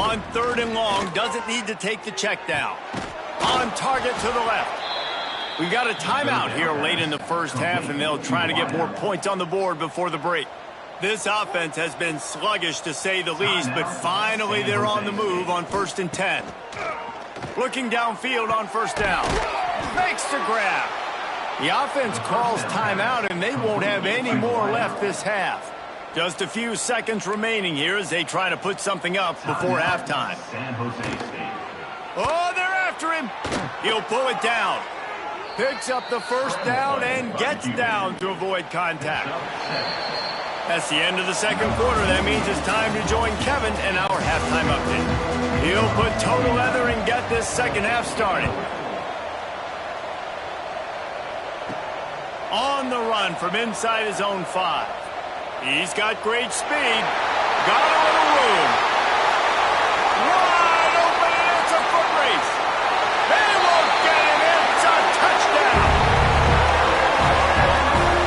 On third and long, doesn't need to take the check down. On target to the left. We've got a timeout here late in the first half, and they'll try to get more points on the board before the break. This offense has been sluggish to say the least, but finally they're on the move on 1st and 10. Looking downfield on first down. Makes the grab. The offense calls timeout, and they won't have any more left this half. Just a few seconds remaining here as they try to put something up before halftime. Oh, they're after him. He'll pull it down. Picks up the first down and gets down to avoid contact. That's the end of the second quarter. That means it's time to join Kevin and our halftime update. He'll put total leather and get this second half started. On the run from inside his own 5. He's got great speed. Got a little room. Wide open, and it's a foot race. They won't get him. It's a touchdown.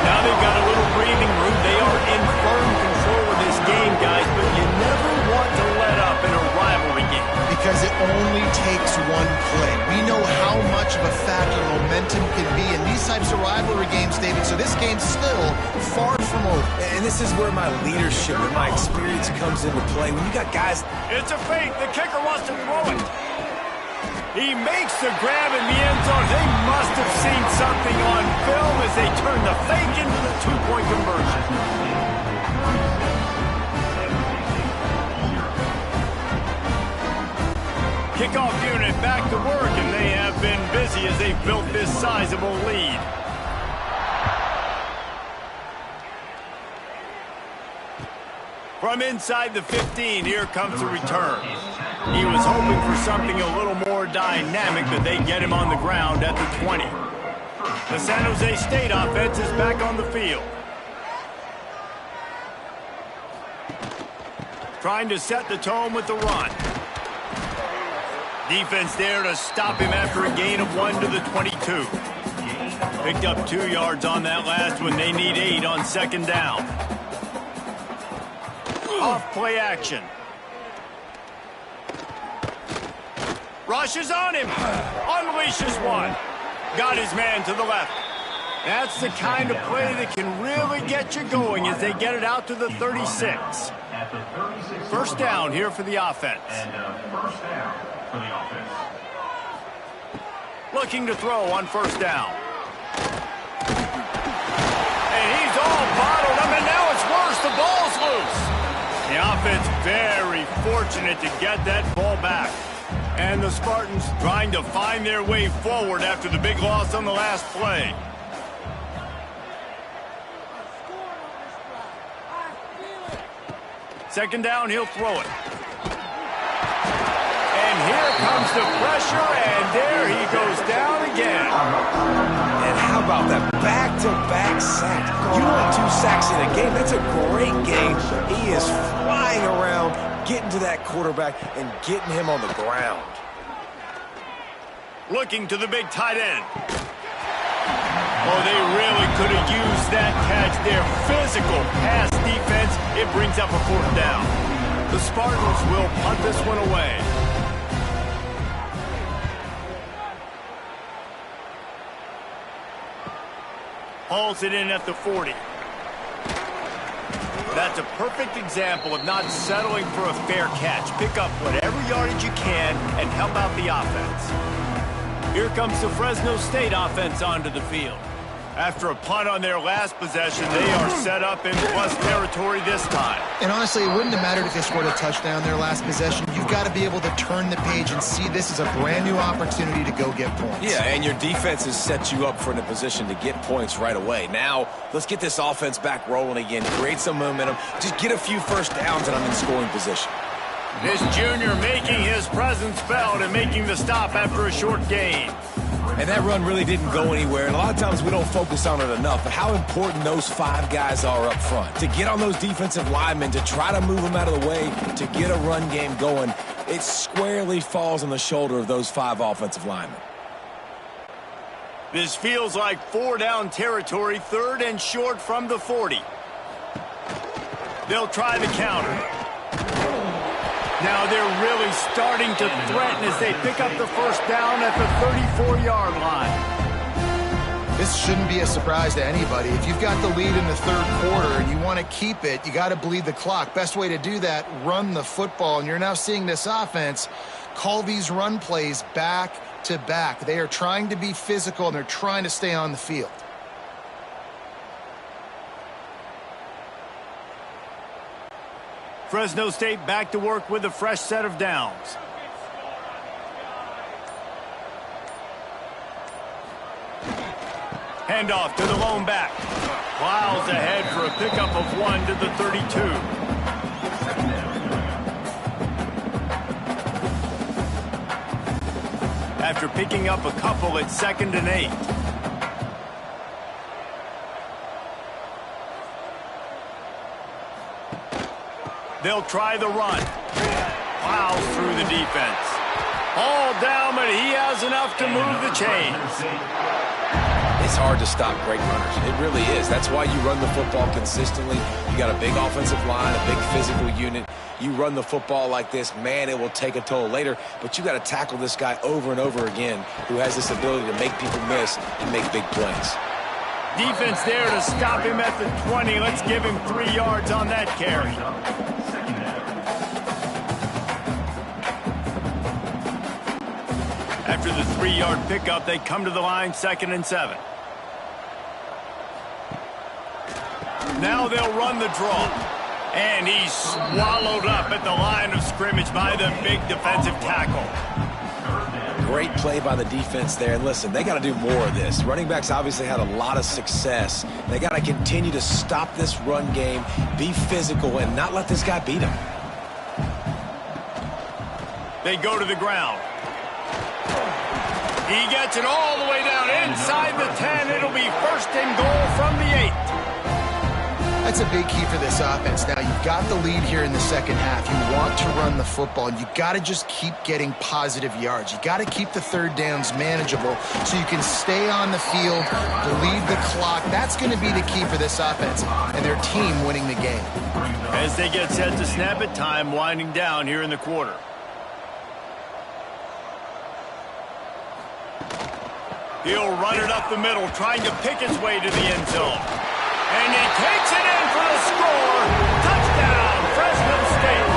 Now they've got a little breathing room. They are in firm control of this game, guys, but you never want to let up in a rivalry game. Because it only takes one play. We know how much of a factor momentum can be in these types of rivalry games, David, so this game's still far from over. And this is where my leadership and my experience comes into play. When you got guys... It's a fake. The kicker wants to throw it. He makes the grab in the end zone. They must have seen something on film as they turn the fake into the two-point conversion. Kickoff unit back to work, and they have been busy as they've built this sizable lead. From inside the 15, here comes the return. He was hoping for something a little more dynamic, but they get him on the ground at the 20. The San Jose State offense is back on the field. trying to set the tone with the run. Defense there to stop him after a gain of 1 to the 22. Picked up 2 yards on that last one. They need 8 on second down. Off play action. Rushes on him. Unleashes one. Got his man to the left. That's the kind of play that can really get you going as they get it out to the 36. First down here for the offense. First down for the offense. Looking to throw on first down. And he's all bottled up, and now it's worse. The ball's loose. The offense very fortunate to get that ball back. And the Spartans trying to find their way forward after the big loss on the last play. Second down, he'll throw it. And here comes the pressure, and there he goes down again. And how about that back-to-back sack? You want 2 sacks in a game. That's a great game. He is flying around, getting to that quarterback and getting him on the ground. Looking to the big tight end. Oh, they really could have used that catch there. Physical pass defense. It brings up a 4th down. The Spartans will punt this one away. Hauls it in at the 40. That's a perfect example of not settling for a fair catch. Pick up whatever yardage you can and help out the offense. Here comes the Fresno State offense onto the field. After a punt on their last possession, they are set up in plus territory this time. And honestly, it wouldn't have mattered if they scored a touchdown their last possession. You've got to be able to turn the page and see this as a brand new opportunity to go get points. Yeah, and your defense has set you up for a position to get points right away. Now, let's get this offense back rolling again, create some momentum, just get a few first downs, and I'm in scoring position. This junior making his presence felt and making the stop after a short gain. And that run really didn't go anywhere, and a lot of times we don't focus on it enough, but how important those 5 guys are up front. To get on those defensive linemen, to try to move them out of the way, to get a run game going, it squarely falls on the shoulder of those 5 offensive linemen. This feels like 4-down territory, 3rd and short from the 40. They'll try the counter. Now they're really starting to threaten as they pick up the first down at the 34-yard line. This shouldn't be a surprise to anybody. If you've got the lead in the 3rd quarter and you want to keep it, you got to bleed the clock. Best way to do that, run the football. And you're now seeing this offense call these run plays back to back. They are trying to be physical, and they're trying to stay on the field. Fresno State back to work with a fresh set of downs. Handoff to the lone back. Plows ahead for a pickup of 1 to the 32. After picking up a couple, it's 2nd and 8. They'll try the run. Plows through the defense. All down, but he has enough to move the chains. It's hard to stop great runners. It really is. That's why you run the football consistently. You got a big offensive line, a big physical unit. You run the football like this, man, it will take a toll later. But you got to tackle this guy over and over again who has this ability to make people miss and make big plays. Defense there to stop him at the 20. Let's give him 3 yards on that carry. After the 3-yard pickup, they come to the line, 2nd and 7. Now they'll run the draw. And he's swallowed up at the line of scrimmage by the big defensive tackle. Great play by the defense there. And listen, they got to do more of this. Running backs obviously had a lot of success. They got to continue to stop this run game, be physical, and not let this guy beat them. They go to the ground. He gets it all the way down inside the 10. It'll be 1st and goal from the 8. That's a big key for this offense. Now, you've got the lead here in the second half. You want to run the football, and you got to just keep getting positive yards. You got to keep the third downs manageable so you can stay on the field, bleed the clock. That's going to be the key for this offense and their team winning the game. As they get set to snap it, time winding down here in the quarter. He'll run it up the middle, trying to pick his way to the end zone. And he takes it in for the score. Touchdown, Fresno State.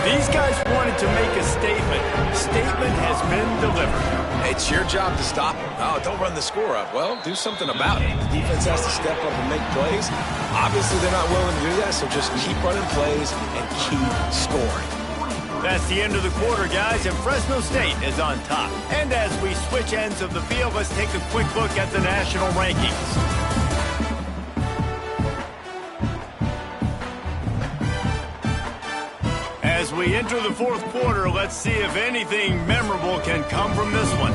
These guys wanted to make a statement. Statement has been delivered. It's your job to stop them. Oh, don't run the score up. Well, do something about it. The defense has to step up and make plays. Obviously, they're not willing to do that, so just keep running plays and keep scoring. That's the end of the quarter, guys, and Fresno State is on top. And as we switch ends of the field, let's take a quick look at the national rankings. As we enter the fourth quarter, let's see if anything memorable can come from this one.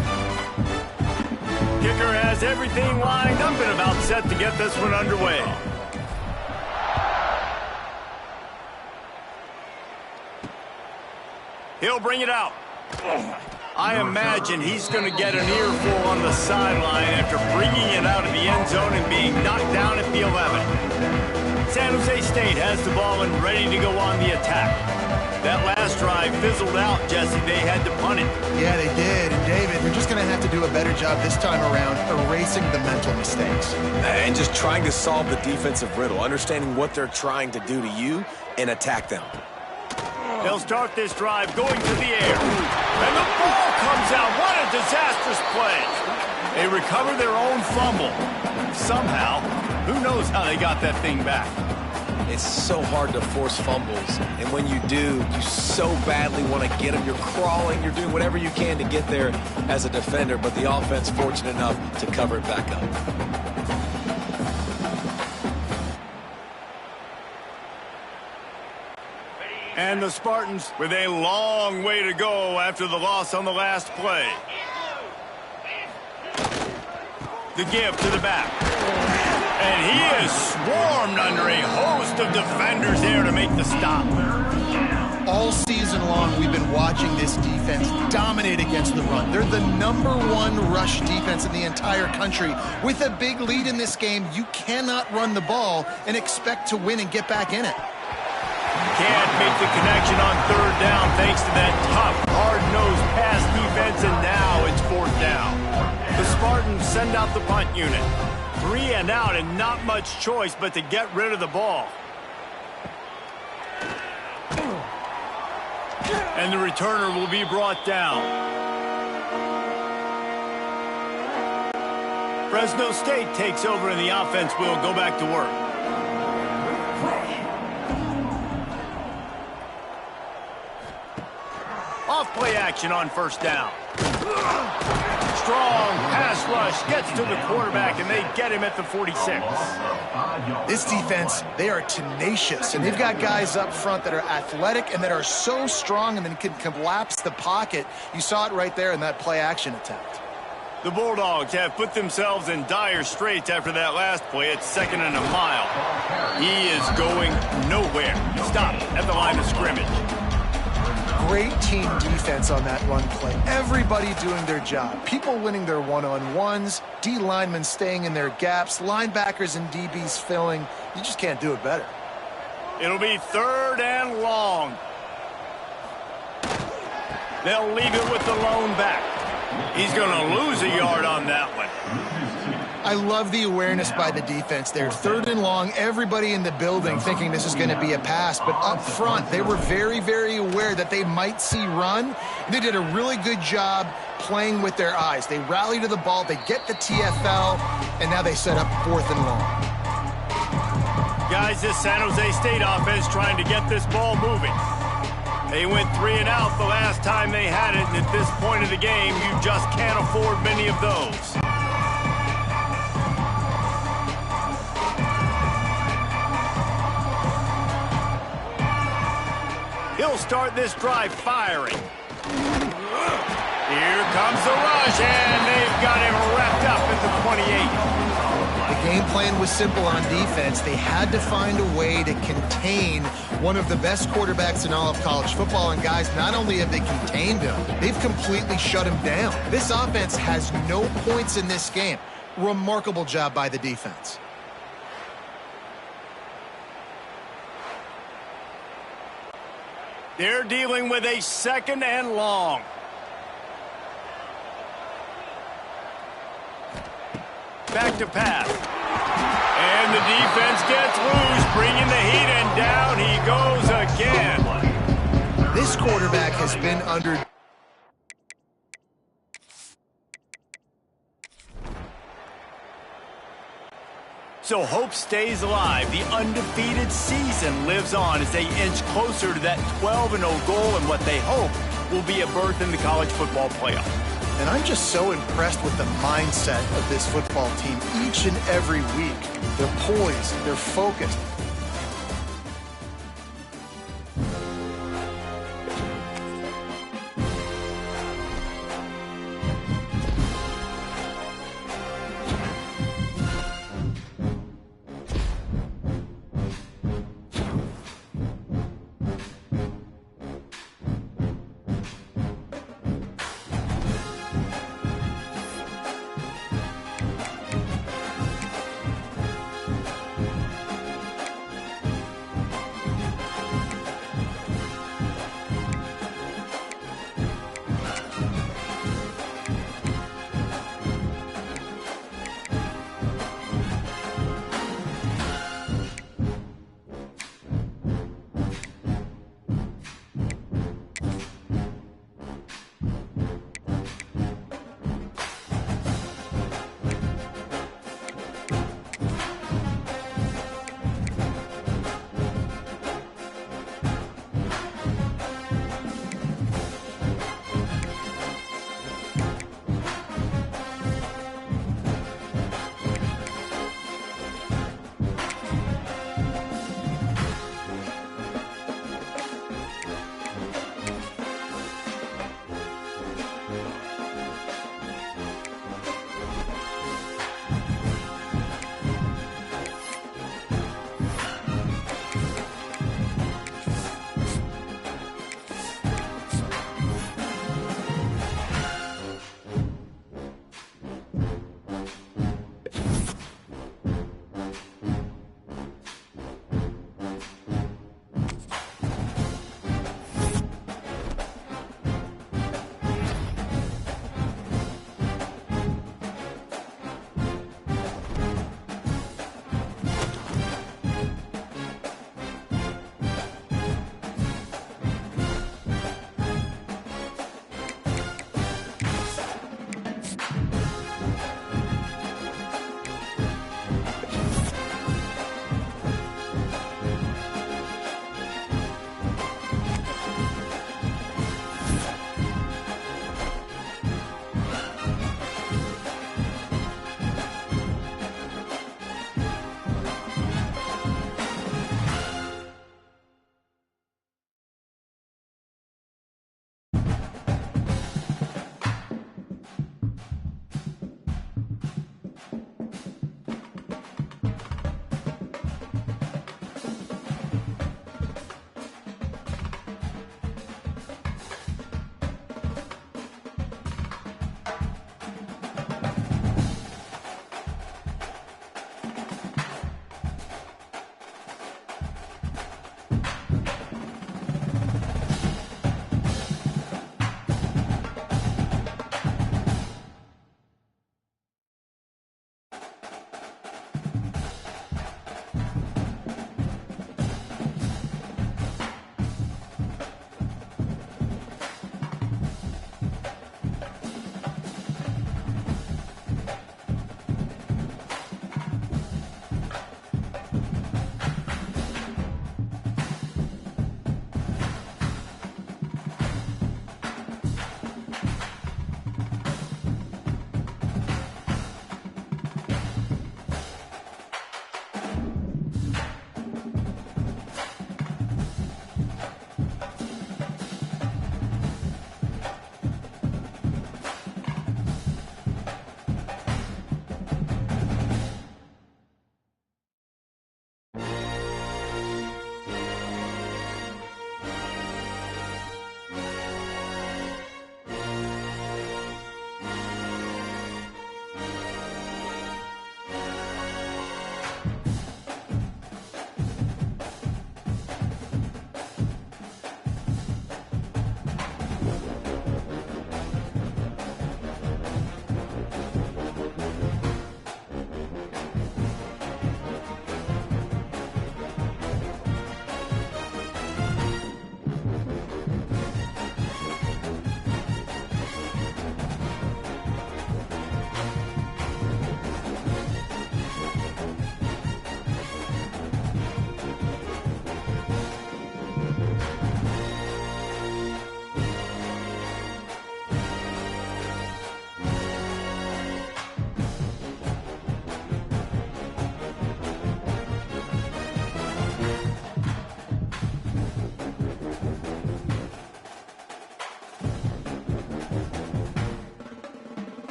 Kicker has everything lined up and about set to get this one underway. He'll bring it out. I imagine he's going to get an earful on the sideline after bringing it out of the end zone and being knocked down at the 11. San Jose State has the ball and ready to go on the attack. That last drive fizzled out, Jesse. They had to punt it. Yeah, they did. And, David, we're just going to have to do a better job this time around erasing the mental mistakes. And just trying to solve the defensive riddle, understanding what they're trying to do to you and attack them. They'll start this drive going to the air. And the ball comes out. What a disastrous play. They recover their own fumble. Somehow, who knows how they got that thing back. It's so hard to force fumbles, and when you do, you so badly want to get them. You're crawling, you're doing whatever you can to get there as a defender, but the offense fortunate enough to cover it back up. And the Spartans with a long way to go after the loss on the last play. The give to the back. And he is swarmed under a host of defenders there to make the stop. All season long, we've been watching this defense dominate against the run. They're the #1 rush defense in the entire country. With a big lead in this game, you cannot run the ball and expect to win and get back in it. Can't make the connection on third down thanks to that tough, hard-nosed pass defense, and now it's fourth down. The Spartans send out the punt unit. 3 and out, and not much choice but to get rid of the ball. And the returner will be brought down. Fresno State takes over, and the offense will go back to work. Off play action on first down. Strong pass rush gets to the quarterback, and they get him at the 46. This defense, they are tenacious, and they've got guys up front that are athletic and that are so strong and then can collapse the pocket. You saw it right there in that play action attempt. The Bulldogs have put themselves in dire straits after that last play. It's 2nd and a mile. He is going nowhere. Stop at the line of scrimmage. Great team defense on that run play. Everybody doing their job. People winning their one-on-ones, D linemen staying in their gaps, linebackers and DBs filling. You just can't do it better. It'll be 3rd and long. They'll leave it with the lone back. He's going to lose a yard on that one. I love the awareness by the defense there. 3rd and long, everybody in the building thinking this is going to be a pass. But up front, they were very, very aware that they might see run. They did a really good job playing with their eyes. They rally to the ball, they get the TFL, and now they set up 4th and long. Guys, this San Jose State offense trying to get this ball moving. They went 3 and out the last time they had it, and at this point of the game, you just can't afford many of those. He'll start this drive firing. Here comes the rush, and they've got him wrapped up at the 28. The game plan was simple on defense. They had to find a way to contain one of the best quarterbacks in all of college football. And guys, not only have they contained him, they've completely shut him down. This offense has no points in this game. Remarkable job by the defense. They're dealing with a 2nd and long. Back to pass. And the defense gets loose, bringing the heat, and down he goes again. This quarterback has been under... So hope stays alive. The undefeated season lives on as they inch closer to that 12-0 goal and what they hope will be a berth in the college football playoff. And I'm just so impressed with the mindset of this football team each and every week. They're poised, they're focused.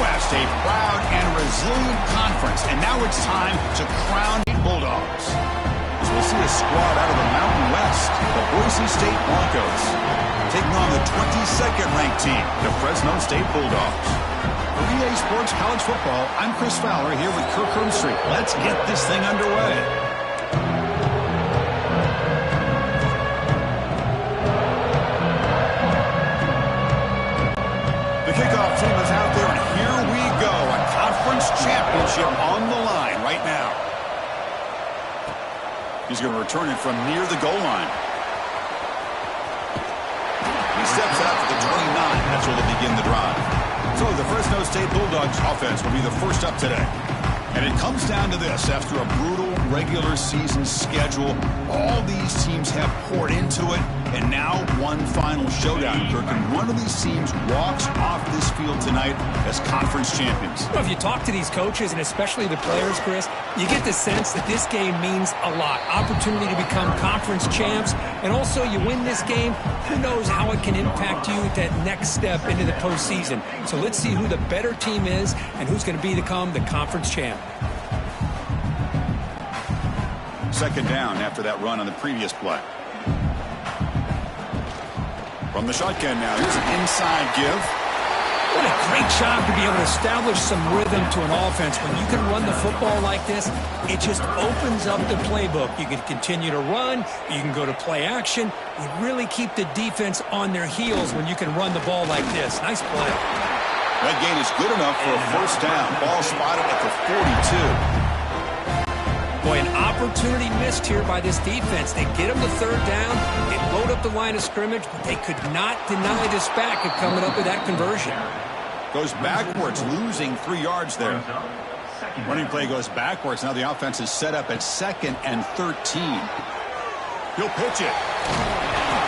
West, a proud and resilient conference. And now it's time to crown Bulldogs. As we'll see a squad out of the Mountain West, the Boise State Broncos, taking on the 22nd ranked team, the Fresno State Bulldogs. For EA Sports College Football, I'm Chris Fowler here with Kirk Herbstreit. Let's get this thing underway. The kickoff team is out there, and here we go. A conference championship on the line right now. He's going to return it from near the goal line. He steps out to the 29. That's where they begin the drive. So the Fresno State Bulldogs offense will be the first up today. And it comes down to this. After a brutal regular season schedule, all these teams have poured into it, and now one final showdown, Kirk. And one of these teams walks off this field tonight as conference champions. Well, if you talk to these coaches, and especially the players, Chris, you get the sense that this game means a lot. Opportunity to become conference champs, and also you win this game, who knows how it can impact you at that next step into the postseason. So let's see who the better team is and who's going to become the conference champ. Second down after that run on the previous play. From the shotgun now, here's an inside give. What a great job to be able to establish some rhythm to an offense. When you can run the football like this, it just opens up the playbook. You can continue to run. You can go to play action. You really keep the defense on their heels when you can run the ball like this. Nice play. That gain is good enough for a first down. Ball spotted at the 42. Boy, an opportunity missed here by this defense. They get them the third down. They load up the line of scrimmage, but they could not deny this back of coming up with that conversion. Goes backwards, losing 3 yards there. Running play goes backwards. Now the offense is set up at 2nd and 13. He'll pitch it.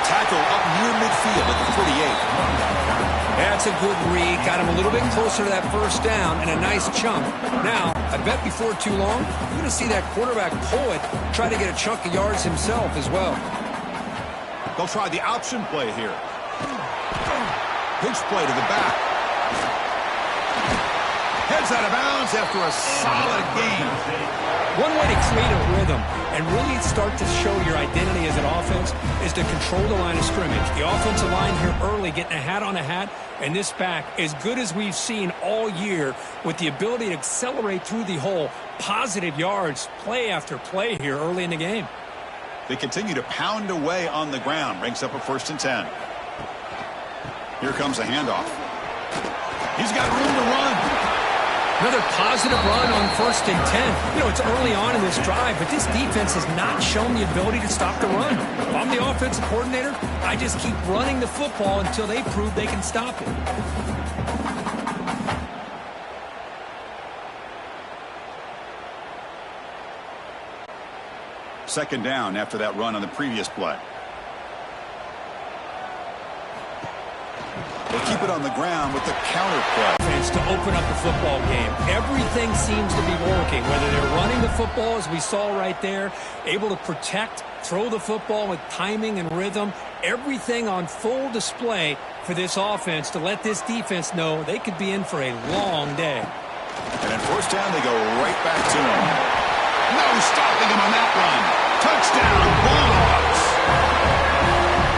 Tackle up near midfield at the 48. That's a good read. Got him a little bit closer to that first down and a nice chunk. Now, I bet before too long, you're going to see that quarterback pull it, try to get a chunk of yards himself as well. They'll try the option play here. Pitch play to the back. Heads out of bounds after a solid gain. One way to create a rhythm and really start to show your identity as an offense is to control the line of scrimmage. The offensive line here early getting a hat on a hat, and this back as good as we've seen all year with the ability to accelerate through the hole. Positive yards, play after play here early in the game. They continue to pound away on the ground. Brings up a 1st and 10. Here comes a handoff. He's got room to run. Another positive run on 1st and 10. You know, it's early on in this drive, but this defense has not shown the ability to stop the run. If I'm the offensive coordinator, I just keep running the football until they prove they can stop it. Second down after that run on the previous play. They'll keep it on the ground with the counter play. To open up the football game. Everything seems to be working, whether they're running the football, as we saw right there, able to protect, throw the football with timing and rhythm, everything on full display for this offense to let this defense know they could be in for a long day. And at first down, they go right back to him. No stopping him on that run. Touchdown, Bulldogs.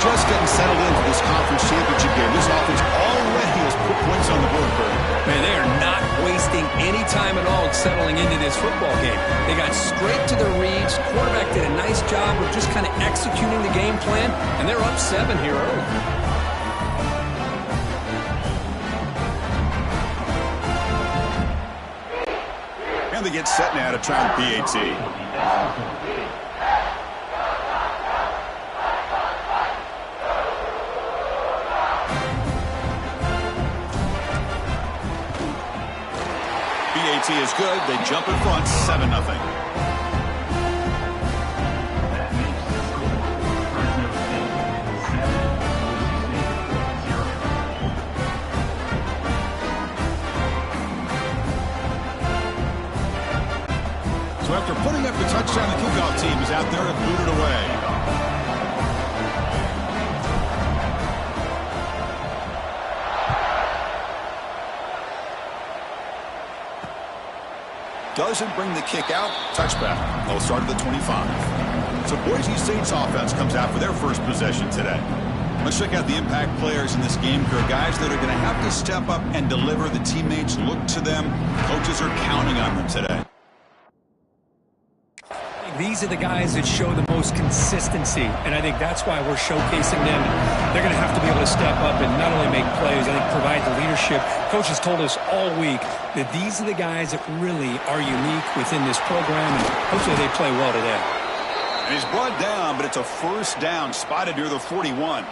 Just getting settled into this conference championship game. This offense already has put points on the board, Kurt. Man, they are not wasting any time at all settling into this football game. They got straight to their reads. Quarterback did a nice job of just kind of executing the game plan, and they're up 7 here early. And they get set now to try the PAT. PAT is good. They jump in front, 7-0. So after putting up the touchdown, the kickoff team is out there and booted away. doesn't bring the kick out. Touchback. They'll start at the 25. So Boise State's offense comes out for their first possession today. Let's check out the impact players in this game. There are guys that are going to have to step up and deliver. The teammates look to them. Coaches are counting on them today. These are the guys that show the most consistency, and I think that's why we're showcasing them. They're going to have to be able to step up and not only make plays, I think provide the leadership. Coach has told us all week that these are the guys that really are unique within this program, and hopefully they play well today. And he's brought down, but it's a first down, spotted near the 41.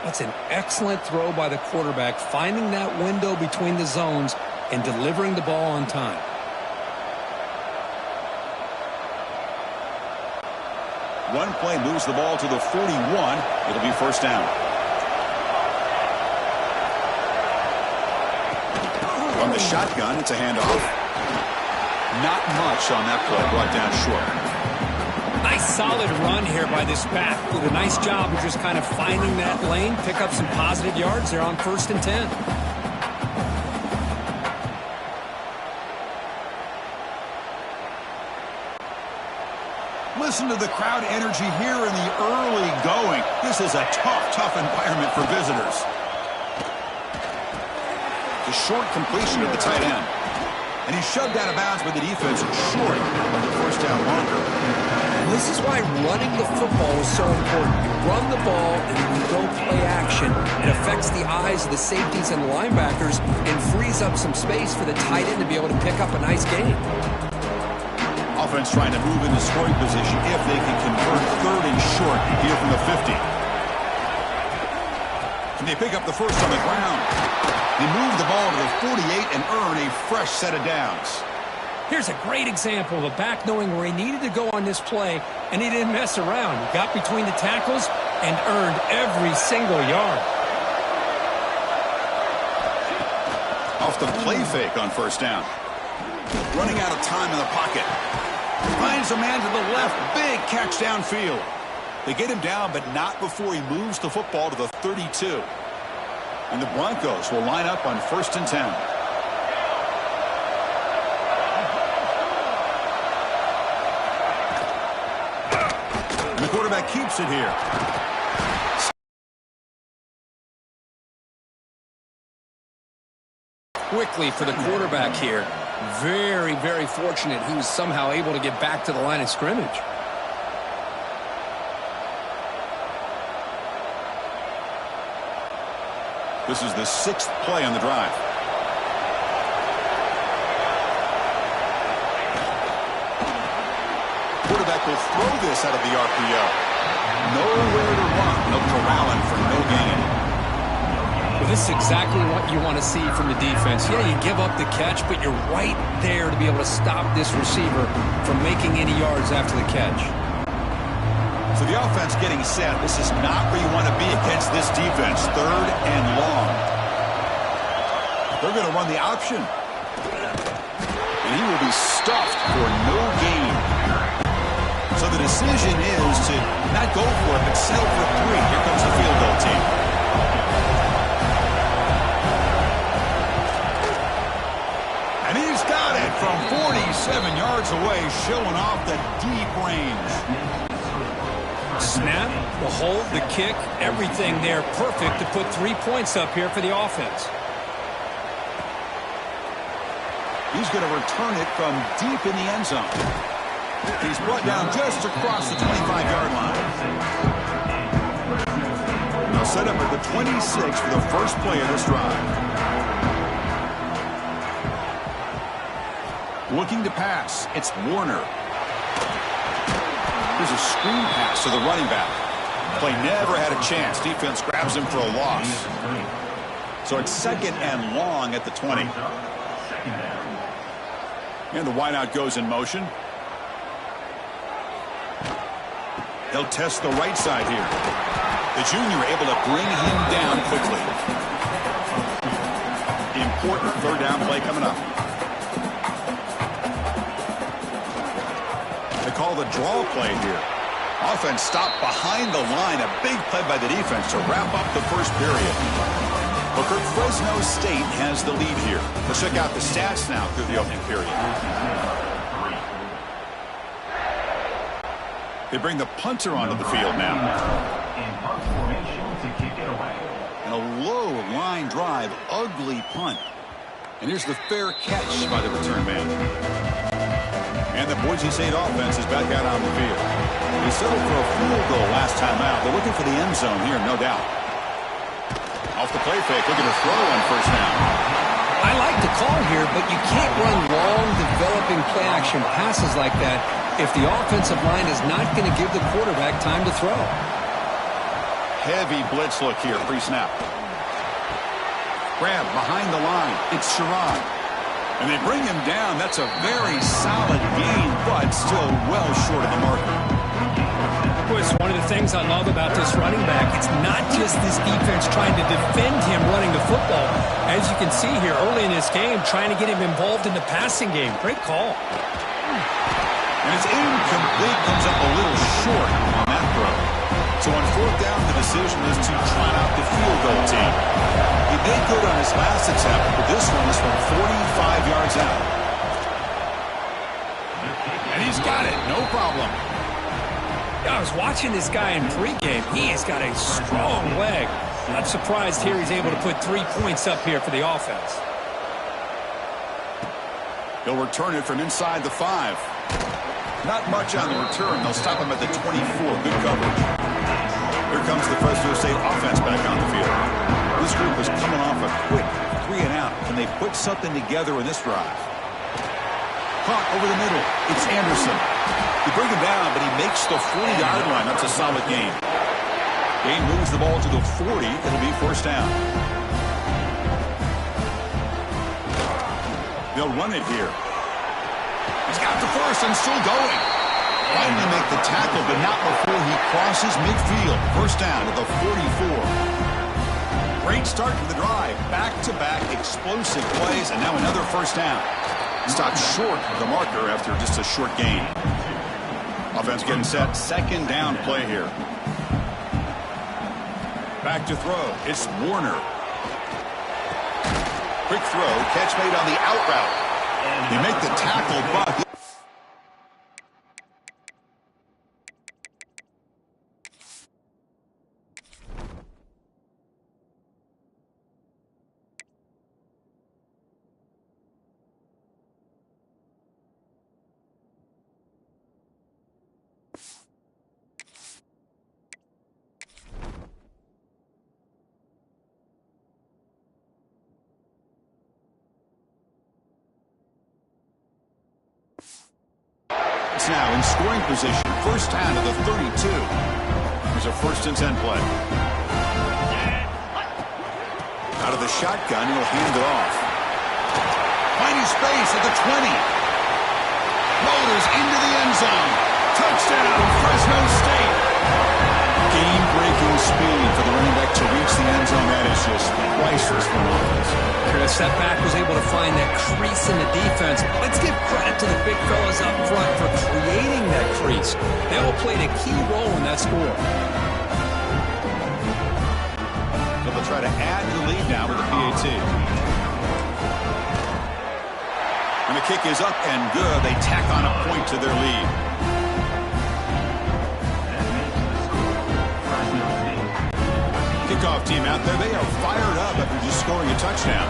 That's an excellent throw by the quarterback, finding that window between the zones and delivering the ball on time. One play moves the ball to the 41. It'll be first down. From the shotgun, it's a handoff. Not much on that play, brought down short. Nice solid run here by this back. Did a nice job of just kind of finding that lane, pick up some positive yards there on 1st and 10. Listen to the crowd energy here in the early going. This is a tough environment for visitors. The short completion of the tight end. And he's shoved out of bounds by the defense short of the first down marker. And this is why running the football is so important. You run the ball and then you go play action. It affects the eyes of the safeties and the linebackers and frees up some space for the tight end to be able to pick up a nice gain. Offense trying to move into scoring position if they can convert 3rd and short here from the 50. Can they pick up the first on the ground? They move the ball to the 48 and earn a fresh set of downs. Here's a great example of a back knowing where he needed to go on this play, and he didn't mess around. He got between the tackles and earned every single yard. Off the play fake on first down. Running out of time in the pocket. Finds a man to the left. Big catch downfield. They get him down, but not before he moves the football to the 32. And the Broncos will line up on 1st and 10. And the quarterback keeps it here. Quickly for the quarterback here. Very, very fortunate he was somehow able to get back to the line of scrimmage. This is the 6th play on the drive. Quarterback will throw this out of the RPO. Nowhere to run. No corralling for no gain. Well, this is exactly what you want to see from the defense. Yeah, you give up the catch, but you're right there to be able to stop this receiver from making any yards after the catch. So the offense getting set. This is not where you want to be against this defense. 3rd and long. They're going to run the option. And he will be stuffed for no gain. So the decision is to not go for it, but settle for 3. Here comes the field goal team. And he's got it from 47 yards away, showing off the deep range. Snap, the hold, the kick, everything there perfect to put 3 points up here for the offense. He's going to return it from deep in the end zone. He's brought down just across the 25-yard line. Now set up at the 26 for the first play of this drive. Looking to pass. It's Warner. Here's a screen pass to the running back. Play never had a chance. Defense grabs him for a loss. So it's 2nd and long at the 20. And the wideout goes in motion. They'll test the right side here. The junior able to bring him down quickly. Important 3rd down play coming up. They call the draw play here. Offense stopped behind the line. A big play by the defense to wrap up the first period. Booker, Fresno State has the lead here. Let's check out the stats now through the opening period. They bring the punter onto the field now. And a low line drive, ugly punt. And here's the fair catch by the return man. And the Boise State offense is back out on the field. They settled for a field goal last time out. They're looking for the end zone here, no doubt. Off the play fake, looking to throw on first down. I like the call here, but you can't run long, developing play-action passes like that if the offensive line is not going to give the quarterback time to throw. Heavy blitz look here, pre-snap. Grab behind the line. It's Sherrod. And they bring him down. That's a very solid gain, but still well short of the marker. It's one of the things I love about this running back. It's not just this defense trying to defend him running the football. As you can see here early in this game, trying to get him involved in the passing game. Great call. And it's incomplete. Comes up a little short on that throw. So on fourth down, the decision is to trot out the field goal team. He made good on his last attempt, but this one is from 45 yards out. And he's got it. No problem. I was watching this guy in pregame. He has got a strong leg. Not surprised here he's able to put 3 points up here for the offense. He'll return it from inside the 5. Not much on the return. They'll stop him at the 24. Good coverage. Here comes the Fresno State offense back on the field. This group is coming off a quick 3 and out. Can they put something together in this drive? Caught over the middle. It's Anderson. They bring him down, but he makes the 40-yard line. That's a solid gain. Gain moves the ball to the 40. It'll be first down. They'll run it here. He's got the first and still going. Finally make the tackle, but not before he crosses midfield. First down to the 44. Great start to the drive. Back-to-back explosive plays, and now another first down. Stopped short of the marker after just a short gain. Offense getting set. Second down play here. Back to throw. It's Warner. Quick throw. Catch made on the out route. They make the tackle, but... now in scoring position. First down to the 32. There's a first and 10 play. Out of the shotgun, he'll hand it off. Finding space at the 20. Motors into the end zone. Touchdown, Fresno State. Game-breaking speed for the running back to reach the end zone. That is just priceless for an offense. Chris, that back was able to find that crease in the defense. Let's give credit to the big fellas up front for creating that crease. They all played a key role in that score. So they'll try to add to the lead now with the PAT. And the kick is up and good. They tack on a point to their lead. Kickoff team out there. They are fired up after just scoring a touchdown.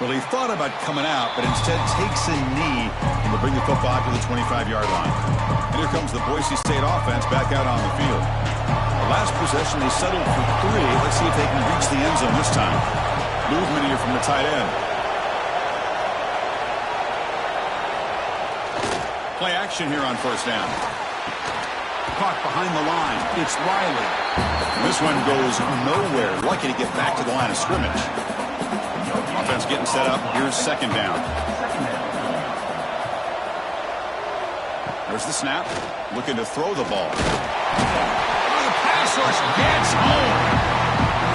Well, he thought about coming out, but instead takes a knee and will bring the football to the 25-yard line. And here comes the Boise State offense back out on the field. The last possession, they settled for 3. Let's see if they can reach the end zone this time. Movement here from the tight end. Play action here on first down. Caught behind the line. It's Riley. This one goes nowhere. Lucky to get back to the line of scrimmage. Offense getting set up. Here's second down. There's the snap. Looking to throw the ball. Oh, the pass rush gets home.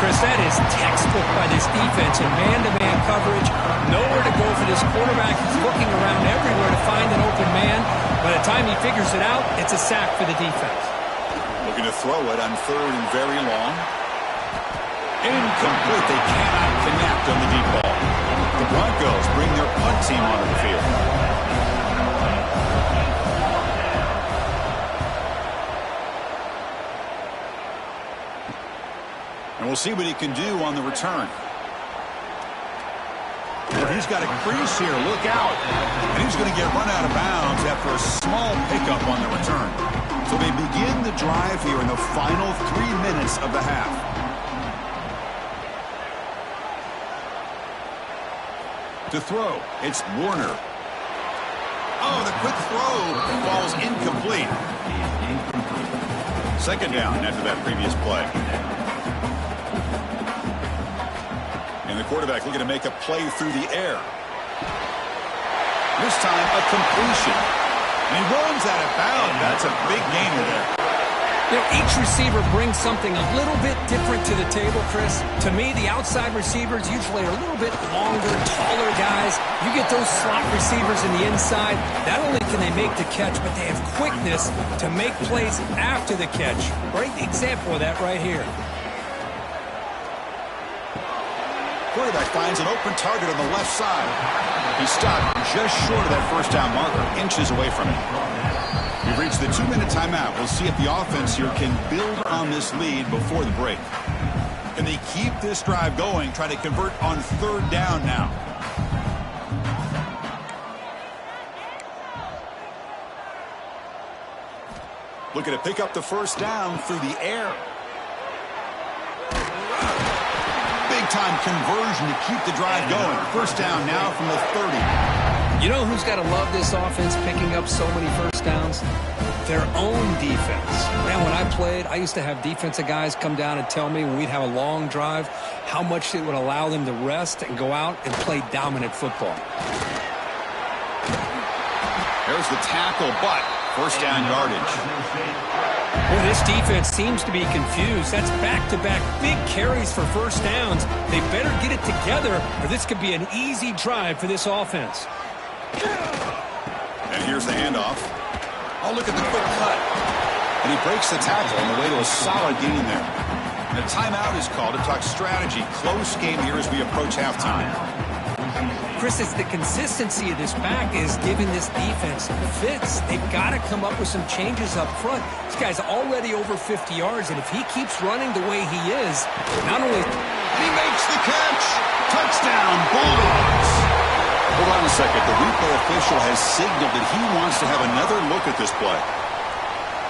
Chris, that is textbook by this defense in man-to-man coverage. Nowhere to go for this quarterback. He's looking around everywhere to find an open man, but the time he figures it out, it's a sack for the defense. Looking to throw it on 3rd and very long. Incomplete. They cannot connect on the deep ball. The Broncos bring their punt team onto the field. And we'll see what he can do on the return. Well, he's got a crease here. Look out. And he's going to get run out of bounds after a small pickup on the return. So they begin the drive here in the final 3 minutes of the half. To throw, it's Warner. Oh, the quick throw falls incomplete. 2nd down after that previous play. And the quarterback looking to make a play through the air. This time, a completion. And he runs out of bounds. That's a big gainer there. You know, each receiver brings something a little bit different to the table, Chris. To me, the outside receivers usually are a little bit longer, taller guys. You get those slot receivers in the inside. Not only can they make the catch, but they have quickness to make plays after the catch. Great example of that right here. Quarterback finds an open target on the left side. He stopped just short of that 1st down marker, inches away from it. We've reached the 2-minute timeout. We'll see if the offense here can build on this lead before the break. Can they keep this drive going, try to convert on 3rd down now? Looking to pick up the 1st down through the air. Big-time conversion to keep the drive going. 1st down now from the 30. You know who's got to love this offense picking up so many 1st downs? Their own defense. Man, when I played, I used to have defensive guys come down and tell me when we'd have a long drive how much it would allow them to rest and go out and play dominant football. There's the tackle, but 1st down yardage. Well, this defense seems to be confused. That's back-to-back big carries for 1st downs. They better get it together, or this could be an easy drive for this offense. And here's the handoff. Oh, look at the quick cut. And he breaks the tackle on the way to a solid gain there. And a timeout is called to talk strategy. Close game here as we approach halftime. Chris, it's the consistency of this back is giving this defense fits. They've got to come up with some changes up front. This guy's already over 50 yards, and if he keeps running the way he is, not only... And he makes the catch! Touchdown, Bulldogs! Hold on a second. The replay official has signaled that he wants to have another look at this play.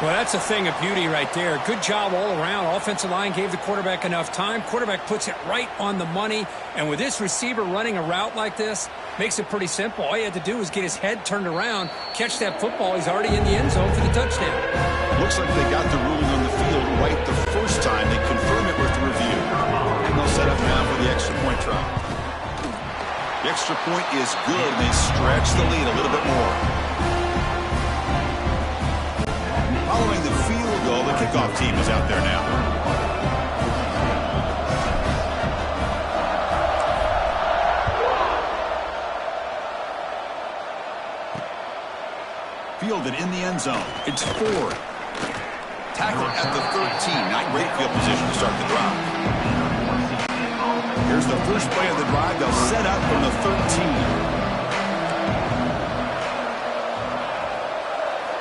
Well, that's a thing of beauty right there. Good job all around. Offensive line gave the quarterback enough time. Quarterback puts it right on the money. And with this receiver running a route like this, makes it pretty simple. All he had to do was get his head turned around, catch that football. He's already in the end zone for the touchdown. Looks like they got the ruling on the field right the first time. They confirm it with the review. And they'll set up now for the extra point try. The extra point is good, and they stretch the lead a little bit more. Following the field goal, the kickoff team is out there now. Fielded in the end zone. It's Ford. Tackled at the 13. Not great field position to start the drive. Here's the first play of the drive. They'll set up from the 13.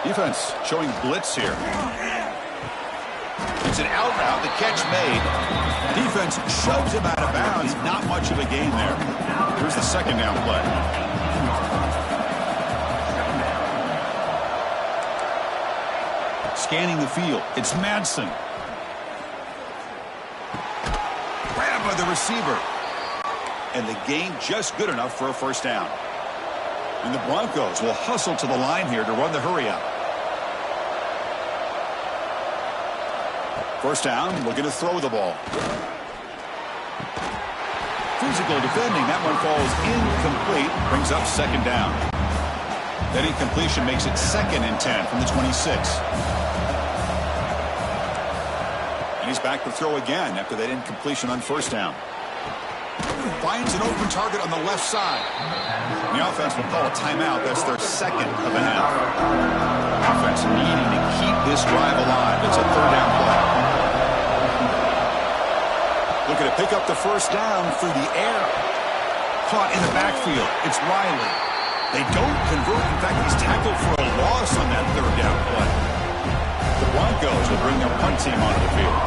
Defense showing blitz here. It's an out route. The catch made. Defense shoves him out of bounds. Not much of a gain there. Here's the 2nd down play. Scanning the field. It's Madsen. Grabbed by the receiver. And the gain just good enough for a 1st down. And the Broncos will hustle to the line here to run the hurry up. 1st down, looking to throw the ball. Physical defending. That one falls incomplete. Brings up 2nd down. That incompletion makes it 2nd and 10 from the 26. And he's back to throw again after that incompletion on 1st down. finds an open target on the left side. The offense will call a timeout. That's their second of the half. Offense needing to keep this drive alive. It's a third down play. Looking to pick up the first down through the air. Caught in the backfield. It's Riley. They don't convert. In fact, he's tackled for a loss on that third down play. The Broncos will bring their punt team onto the field.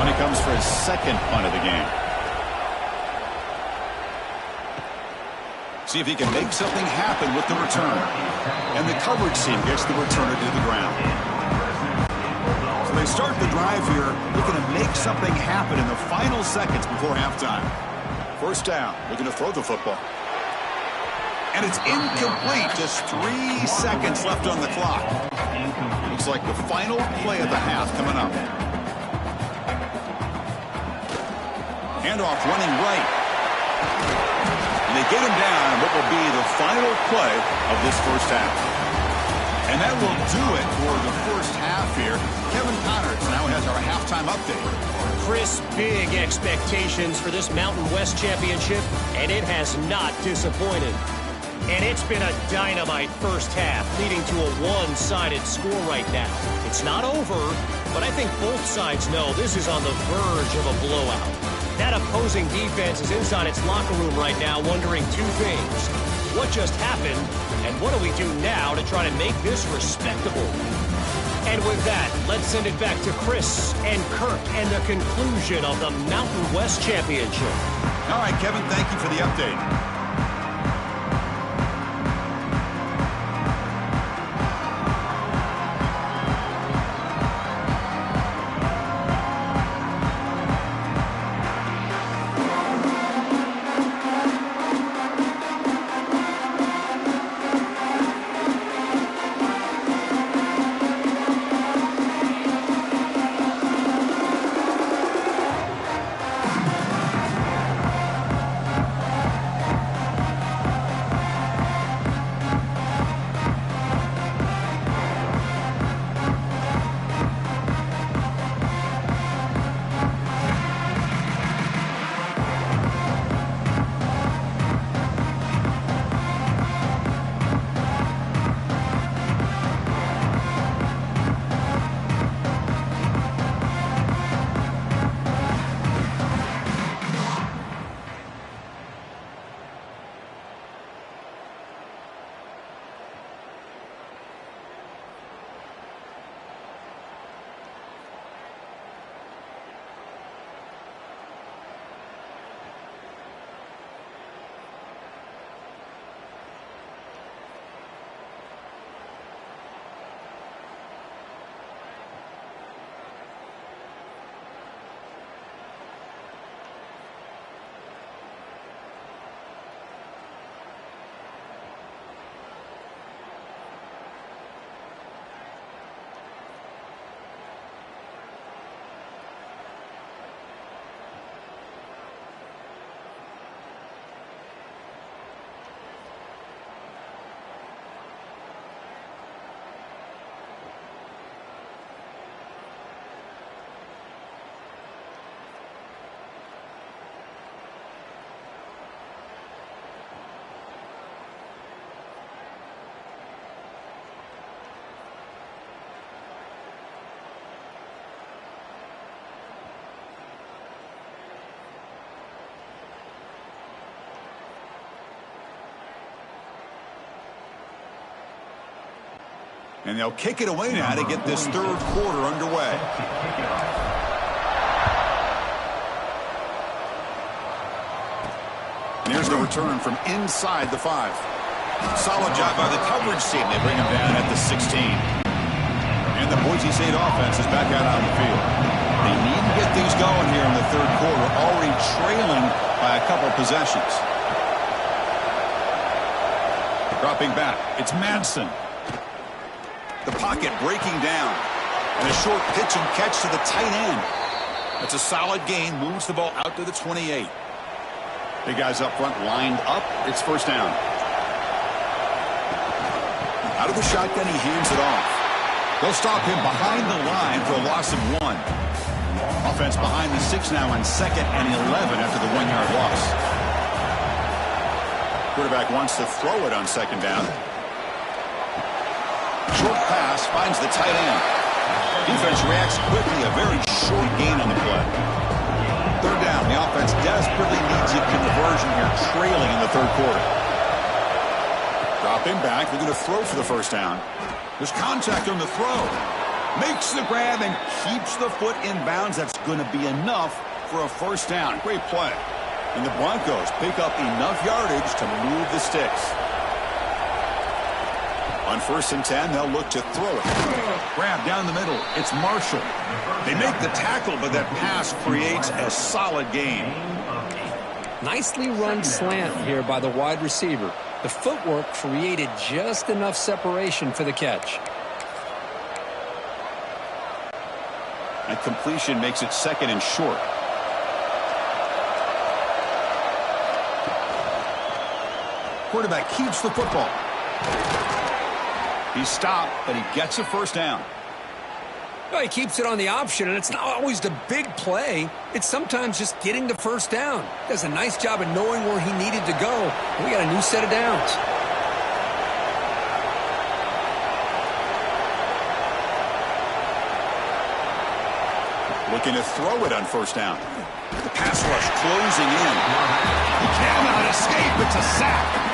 When it comes for his second punt of the game. See if he can make something happen with the return. And the coverage team gets the returner to the ground. So they start the drive here, looking to make something happen in the final seconds before halftime. First down, looking to throw the football. And it's incomplete. Just 3 seconds left on the clock. Looks like the final play of the half coming up. Handoff running right. And they get him down in what will be the final play of this first half. And that will do it for the first half here. Kevin Connors now has our halftime update. Chris, big expectations for this Mountain West Championship, and it has not disappointed. And it's been a dynamite first half, leading to a one-sided score right now. It's not over, but I think both sides know this is on the verge of a blowout. That opposing defense is inside its locker room right now wondering two things. What just happened, and what do we do now to try to make this respectable? And with that, let's send it back to Chris and Kirk and the conclusion of the Mountain West Championship. All right, Kevin, thank you for the update. And they'll kick it away now to get this third quarter underway. And here's the return from inside the 5. Solid job by the coverage team. They bring him down at the 16. And the Boise State offense is back out on the field. They need to get things going here in the third quarter, already trailing by a couple possessions. Dropping back, it's Madsen. The pocket breaking down. And a short pitch and catch to the tight end. That's a solid gain. Moves the ball out to the 28. Big guys up front lined up. It's first down. Out of the shotgun, he hands it off. They'll stop him behind the line for a loss of 1. Offense behind the 6 now on 2nd and 11 after the 1-yard loss. Quarterback wants to throw it on second down. Short pass finds the tight end. Defense reacts quickly. A very short gain on the play. Third down. The offense desperately needs a conversion here, trailing in the third quarter. Dropping back. They're going to throw for the first down. There's contact on the throw. Makes the grab and keeps the foot in bounds. That's going to be enough for a first down. Great play. And the Broncos pick up enough yardage to move the sticks. On 1st and 10, they'll look to throw it. Grab down the middle. It's Marshall. They make the tackle, but that pass creates a solid gain. Nicely run slant here by the wide receiver. The footwork created just enough separation for the catch. That completion makes it 2nd and short. Quarterback keeps the football. He's stopped, but he gets a first down. Well, he keeps it on the option, and it's not always the big play. It's sometimes just getting the first down. Does a nice job of knowing where he needed to go. We got a new set of downs. Looking to throw it on first down. The pass rush closing in. He cannot escape. It's a sack.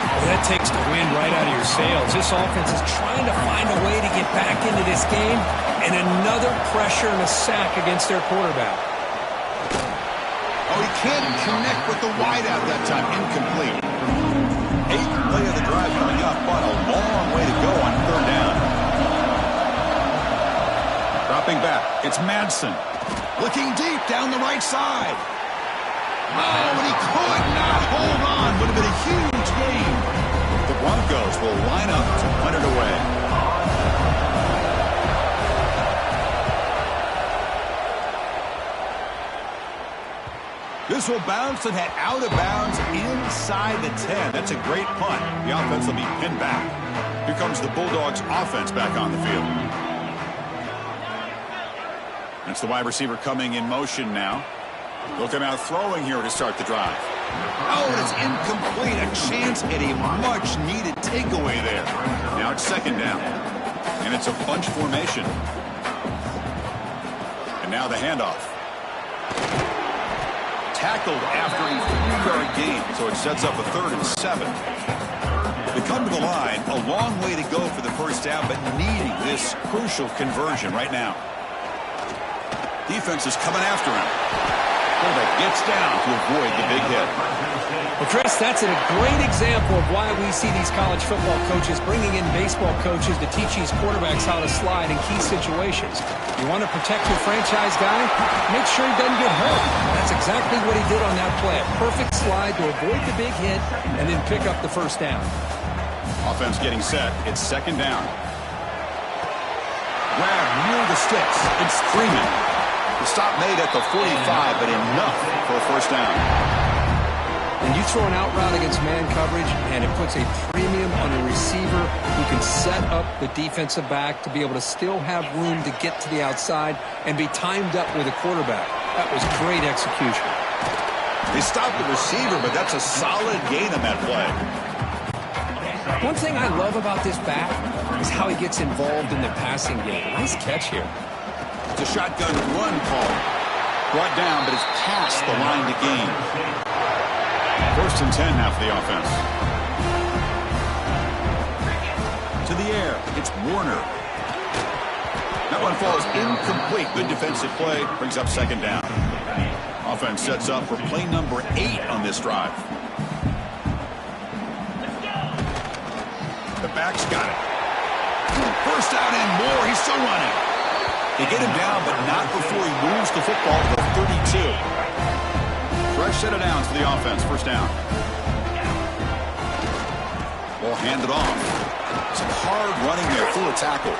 Oh, that takes the wind right out of your sails. This offense is trying to find a way to get back into this game, and another pressure and a sack against their quarterback. Oh, he can't connect with the wideout that time. Incomplete. 8th play of the drive coming up, but a long way to go on 3rd down. Dropping back, it's Madsen. Looking deep down the right side. Oh, and he could not hold on. Would have been a huge gain. The Broncos will line up to punt it away. This will bounce and head out of bounds inside the 10. That's a great punt. The offense will be pinned back. Here comes the Bulldogs offense back on the field. That's the wide receiver coming in motion now. Looking out throwing here to start the drive. Oh, and it's incomplete. A chance at a much-needed takeaway there. Now it's 2nd down. And it's a bunch formation. And now the handoff. Tackled after a 3-yard gain, so it sets up a 3rd and 7. They come to the line, a long way to go for the first down, but needing this crucial conversion right now. Defense is coming after him. Quarterback gets down to avoid the big hit. Well, Chris, that's a great example of why we see these college football coaches bringing in baseball coaches to teach these quarterbacks how to slide in key situations. You want to protect your franchise guy? Make sure he doesn't get hurt. That's exactly what he did on that play. A perfect slide to avoid the big hit and then pick up the first down. Offense getting set. It's 2nd down. Grab near the sticks. It's Freeman. The stop made at the 45, but enough for a first down. When you throw an out route against man coverage, and it puts a premium on a receiver who can set up the defensive back to be able to still have room to get to the outside and be timed up with a quarterback. That was great execution. They stopped the receiver, but that's a solid gain on that play. One thing I love about this back is how he gets involved in the passing game. Nice catch here. It's a shotgun run call. Brought down, but it's past the line to gain. 1st and 10 now for the offense. To the air, it's Warner. That one falls incomplete. Good defensive play, brings up 2nd down. Offense sets up for play number 8 on this drive. The back's got it. First down and more. He's still running. They get him down, but not before he moves the football to the 32. Fresh set of downs for the offense. First down. Ball handed off. Some hard running there. Full of tackle.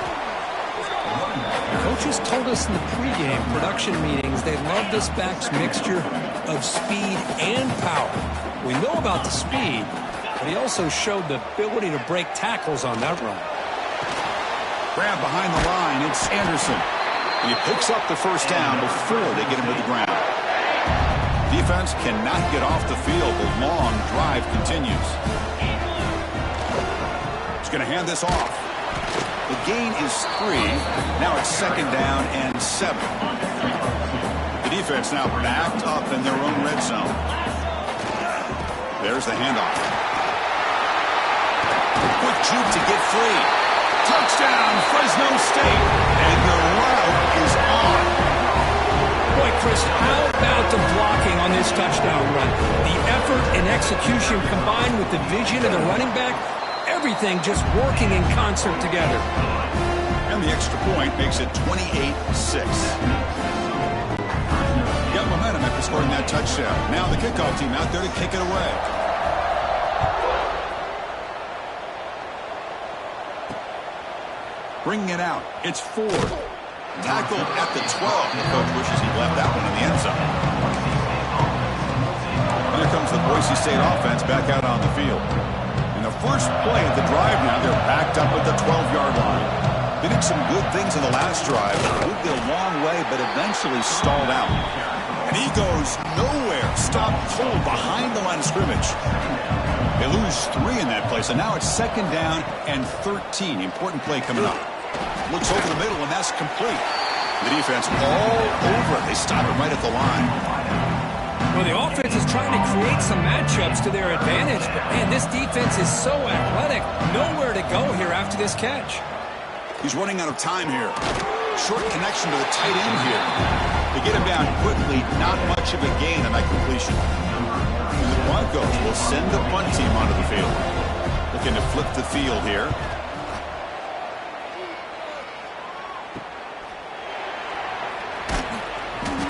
Coaches told us in the pregame production meetings they love this back's mixture of speed and power. We know about the speed, but he also showed the ability to break tackles on that run. Grab behind the line. It's Anderson. And he picks up the first down before they get him to the ground. Defense cannot get off the field. The long drive continues. He's going to hand this off. The gain is 3. Now it's 2nd down and 7. The defense now backed up in their own red zone. There's the handoff. Quick juke to get free. Touchdown, Fresno State. And the route is on. Boy, Chris, how about the blocking on this touchdown run? The effort and execution combined with the vision of the running back, everything just working in concert together. And the extra point makes it 28-6. Got momentum after scoring that touchdown. Now the kickoff team out there to kick it away. Bringing it out. It's Ford. Tackled at the 12. The coach wishes he left that one in the end zone. Here comes the Boise State offense back out on the field. In the first play of the drive now, they're backed up at the 12-yard line. They did some good things in the last drive. Moved it a long way, but eventually stalled out. And he goes nowhere. Stopped cold behind the line of scrimmage. They lose 3 in that play, so now it's 2nd down and 13. Important play coming up. Looks over the middle, and that's complete. The defense all over it. They stop it right at the line. Well, the offense is trying to create some matchups to their advantage, but, man, this defense is so athletic. Nowhere to go here after this catch. He's running out of time here. Short connection to the tight end here. They get him down quickly. Not much of a gain on that completion. And the Broncos will send the punt team onto the field. Looking to flip the field here.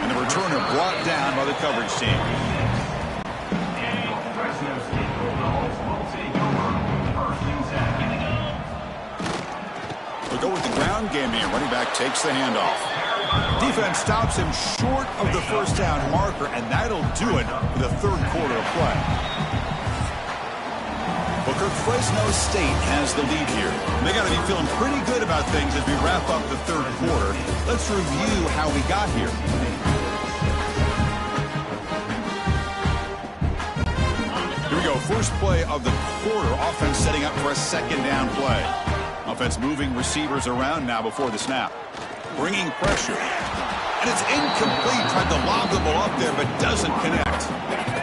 And the returner brought down by the coverage team. We'll go with the ground game here. Running back takes the handoff. Defense stops him short of the first down marker, and that'll do it for the 3rd quarter of play. Booker, Fresno State has the lead here. They got to be feeling pretty good about things as we wrap up the 3rd quarter. Let's review how we got here. Here we go. First play of the quarter. Offense setting up for a 2nd down play. Offense moving receivers around now before the snap. Bringing pressure. And it's incomplete. Tried to lob the ball up there, but doesn't connect.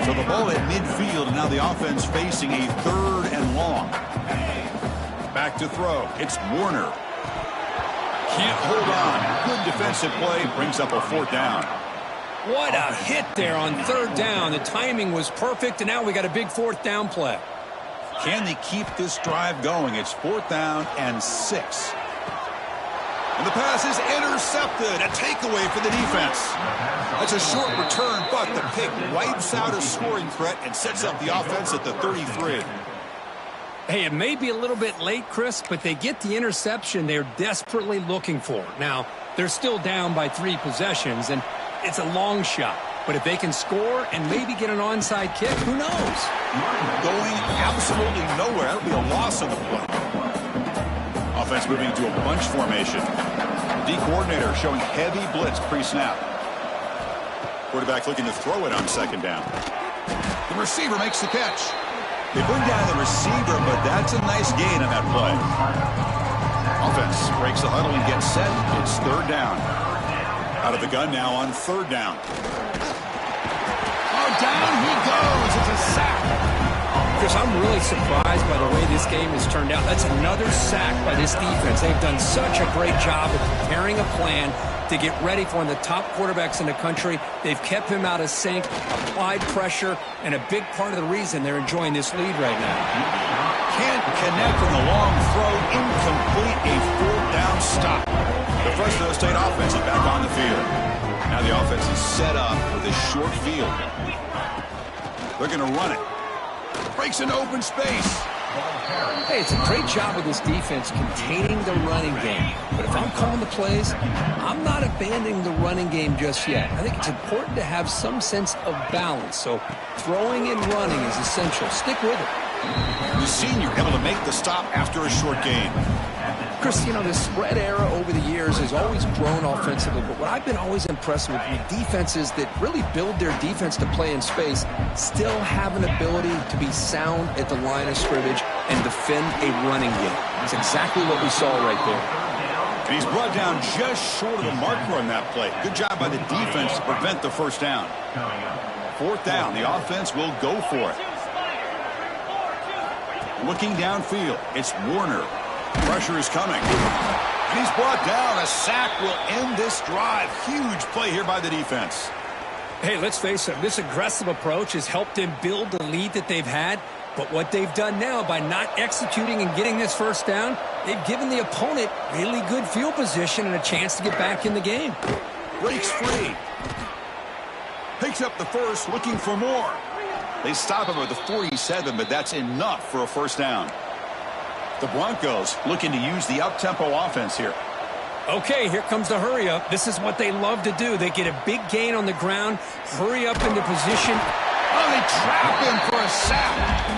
So the ball at midfield, and now the offense facing a 3rd and long. Back to throw. It's Warner. Can't hold on. Good defensive play. Brings up a 4th down. What a hit there on 3rd down. The timing was perfect, and now we got a big 4th down play. Can they keep this drive going? It's 4th down and 6. And the pass is intercepted. A takeaway for the defense. That's a short return, but the pick wipes out a scoring threat and sets up the offense at the 33. Hey, it may be a little bit late, Chris, but they get the interception they're desperately looking for. Now, they're still down by 3 possessions, and it's a long shot. But if they can score and maybe get an onside kick, who knows? Going absolutely nowhere. That'll be a loss on the play. Offense moving to a bunch formation. D coordinator showing heavy blitz pre-snap. Quarterback looking to throw it on 2nd down. The receiver makes the catch. They bring down the receiver, but that's a nice gain on that play. Offense breaks the huddle and gets set. It's 3rd down. Out of the gun now on 3rd down. Oh, down he goes. It's a sack. Chris, I'm really surprised by the way this game has turned out. That's another sack by this defense. They've done such a great job of preparing a plan to get ready for one of the top quarterbacks in the country. They've kept him out of sync, applied pressure, and a big part of the reason they're enjoying this lead right now. Can't connect on the long throw. Incomplete. A 4th down stop. The Fresno State offense is back on the field. Now the offense is set up with a short field. They're going to run it. Breaks into open space. Hey, it's a great job with this defense containing the running game. But if I'm calling the plays, I'm not abandoning the running game just yet. I think it's important to have some sense of balance. So throwing and running is essential. Stick with it. The senior able to make the stop after a short gain. Chris, you know, this spread era over the years has always grown offensively, but what I've been always impressed with defenses that really build their defense to play in space still have an ability to be sound at the line of scrimmage and defend a running game. That's exactly what we saw right there. And he's brought down just short of the marker on that play. Good job by the defense to prevent the first down. Fourth down, the offense will go for it. Looking downfield, it's Warner. Pressure is coming. And he's brought down. A sack will end this drive. Huge play here by the defense. Hey, let's face it, this aggressive approach has helped them build the lead that they've had. But what they've done now by not executing and getting this first down, they've given the opponent really good field position and a chance to get back in the game. Breaks free. Picks up the first, looking for more. They stop him at the 47, but that's enough for a first down. The Broncos looking to use the up-tempo offense here. Okay, here comes the hurry up. This is what they love to do. They get a big gain on the ground, hurry up into position. Oh, they trap him for a sack.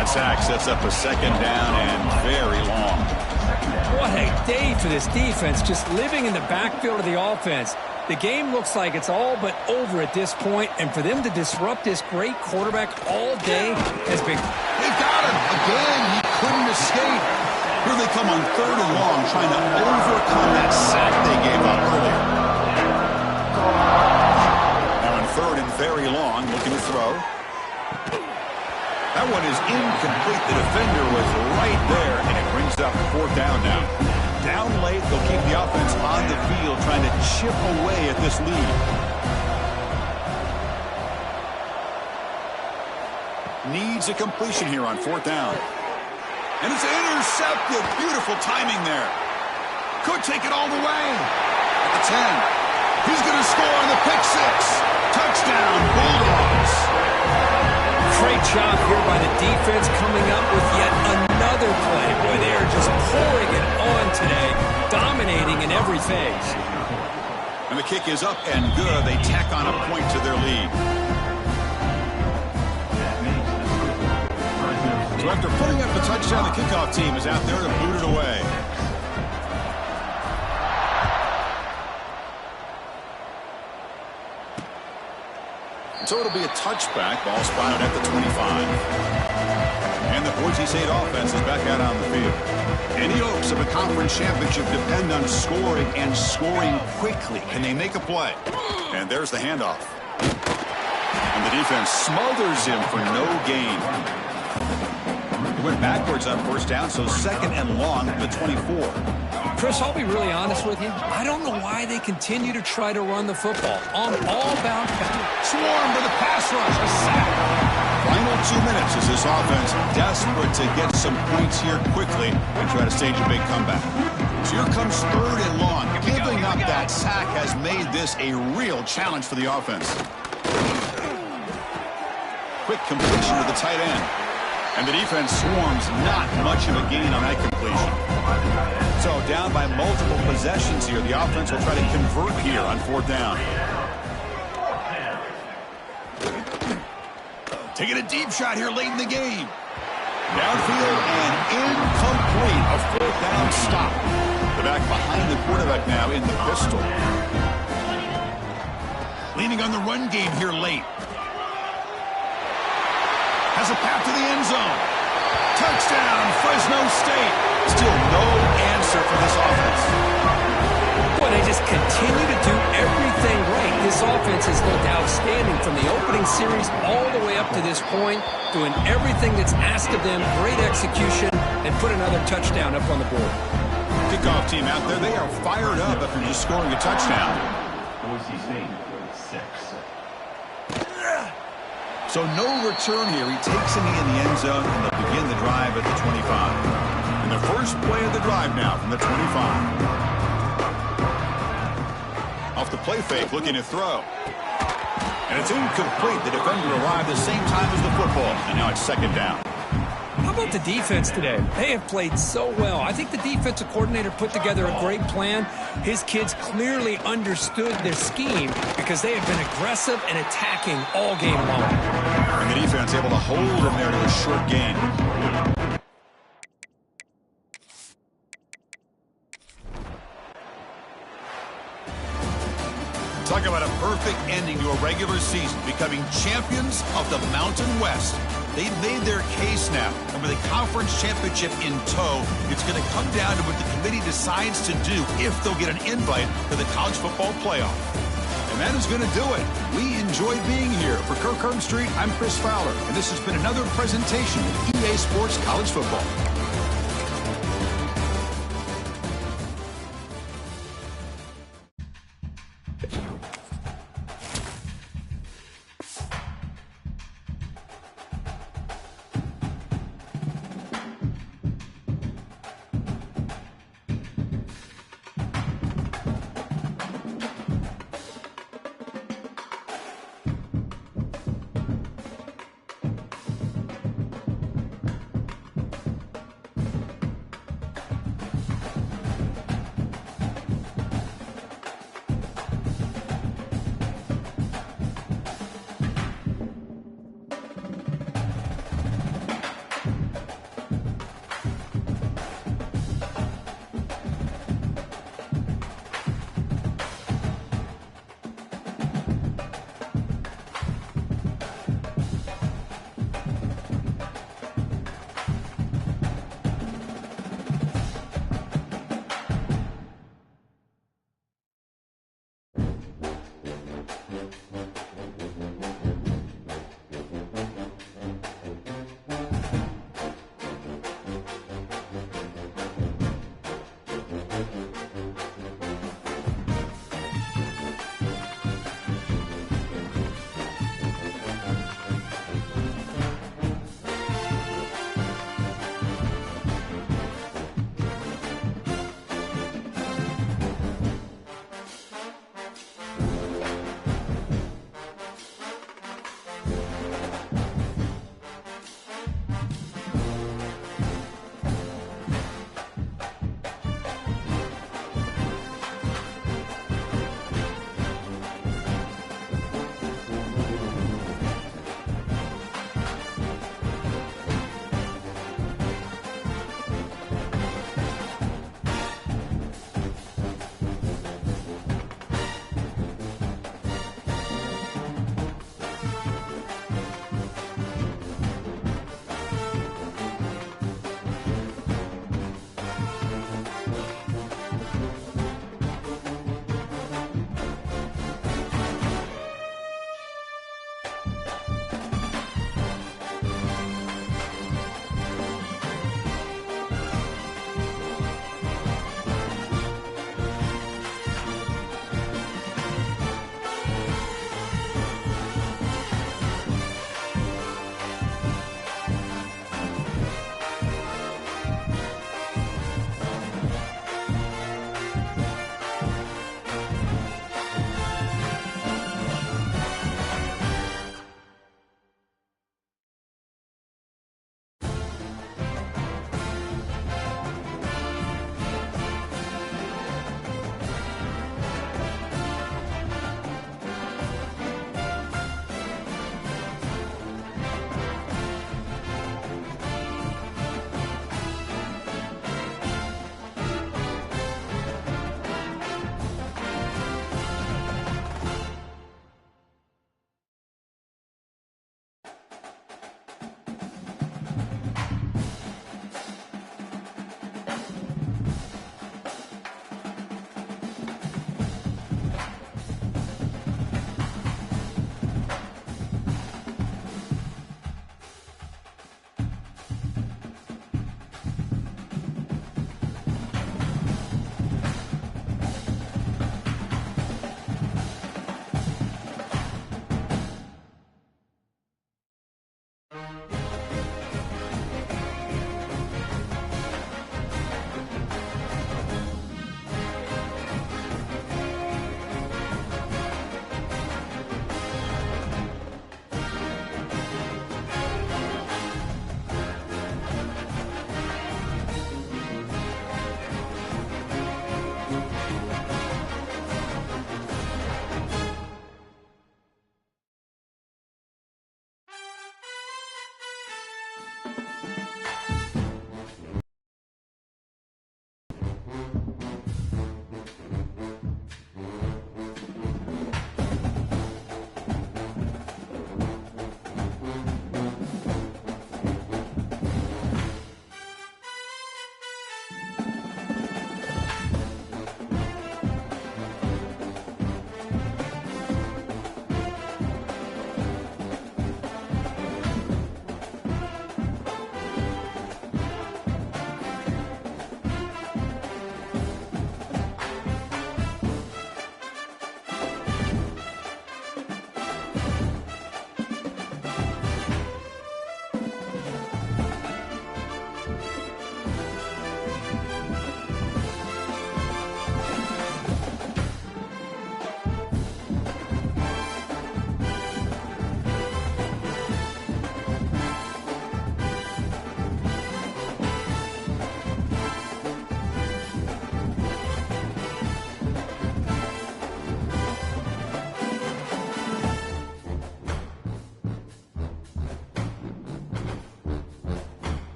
That sack sets up a second down and very long. What a day for this defense, just living in the backfield of the offense. The game looks like it's all but over at this point, and for them to disrupt this great quarterback all day has been... They got him again. He couldn't escape. Here they come on third and long, trying to overcome that sack they gave up earlier. Now on third and very long, looking to throw. That one is incomplete. The defender was right there, and it brings up fourth down now. Down late, they'll keep the offense on the field, trying to chip away at this lead. Needs a completion here on fourth down. And it's intercepted. Beautiful timing there. Could take it all the way. At the 10. He's going to score on the pick six. Touchdown, Bulldogs. Great job here by the defense coming up with yet another play. Boy, they are just pouring it on today, dominating in every phase. And the kick is up and good. They tack on a point to their lead. So after putting up the touchdown, the kickoff team is out there to boot it away. So it'll be a touchback. Ball spotted at the 25. And the Boise State offense is back out on the field. Any hopes of a conference championship depend on scoring and scoring quickly. Can they make a play? And there's the handoff. And the defense smothers him for no gain. He went backwards on first down, so second and long at the 24. Chris, I'll be really honest with you. I don't know why they continue to try to run the football. I'm all about swarm to the pass rush, a sack. Final 2 minutes as this offense desperate to get some points here quickly and try to stage a big comeback. So here comes third and long. Giving up that sack has made this a real challenge for the offense. Quick completion to the tight end. And the defense swarms, not much of a gain on that completion. So down by multiple possessions here, the offense will try to convert here on fourth down. Taking a deep shot here late in the game. Downfield and incomplete. A fourth down stop. The back behind the quarterback now in the pistol. Leaning on the run game here late. Has a path to the end zone. Touchdown, Fresno State. Still no answer for this offense. Boy, they just continue to do everything right. This offense has looked outstanding from the opening series all the way up to this point, doing everything that's asked of them, great execution, and put another touchdown up on the board. Kickoff team out there, they are fired up after just scoring a touchdown. Boise State, 6. So no return here. He takes him in the end zone, and they'll begin the drive at the 25. And the first play of the drive now from the 25. Off the play fake, looking to throw. And it's incomplete. The defender arrived the same time as the football, and now it's second down. How about the defense today? They have played so well. I think the defensive coordinator put together a great plan. His kids clearly understood their scheme because they have been aggressive and attacking all game long. And the defense able to hold him there to a short gain. perfect ending to a regular season, becoming champions of the Mountain West. They've made their case now, and with a conference championship in tow, it's going to come down to what the committee decides to do if they'll get an invite to the college football playoff. And that is going to do it. We enjoyed being here. For Kirk Street, I'm Chris Fowler, and this has been another presentation of EA Sports College Football.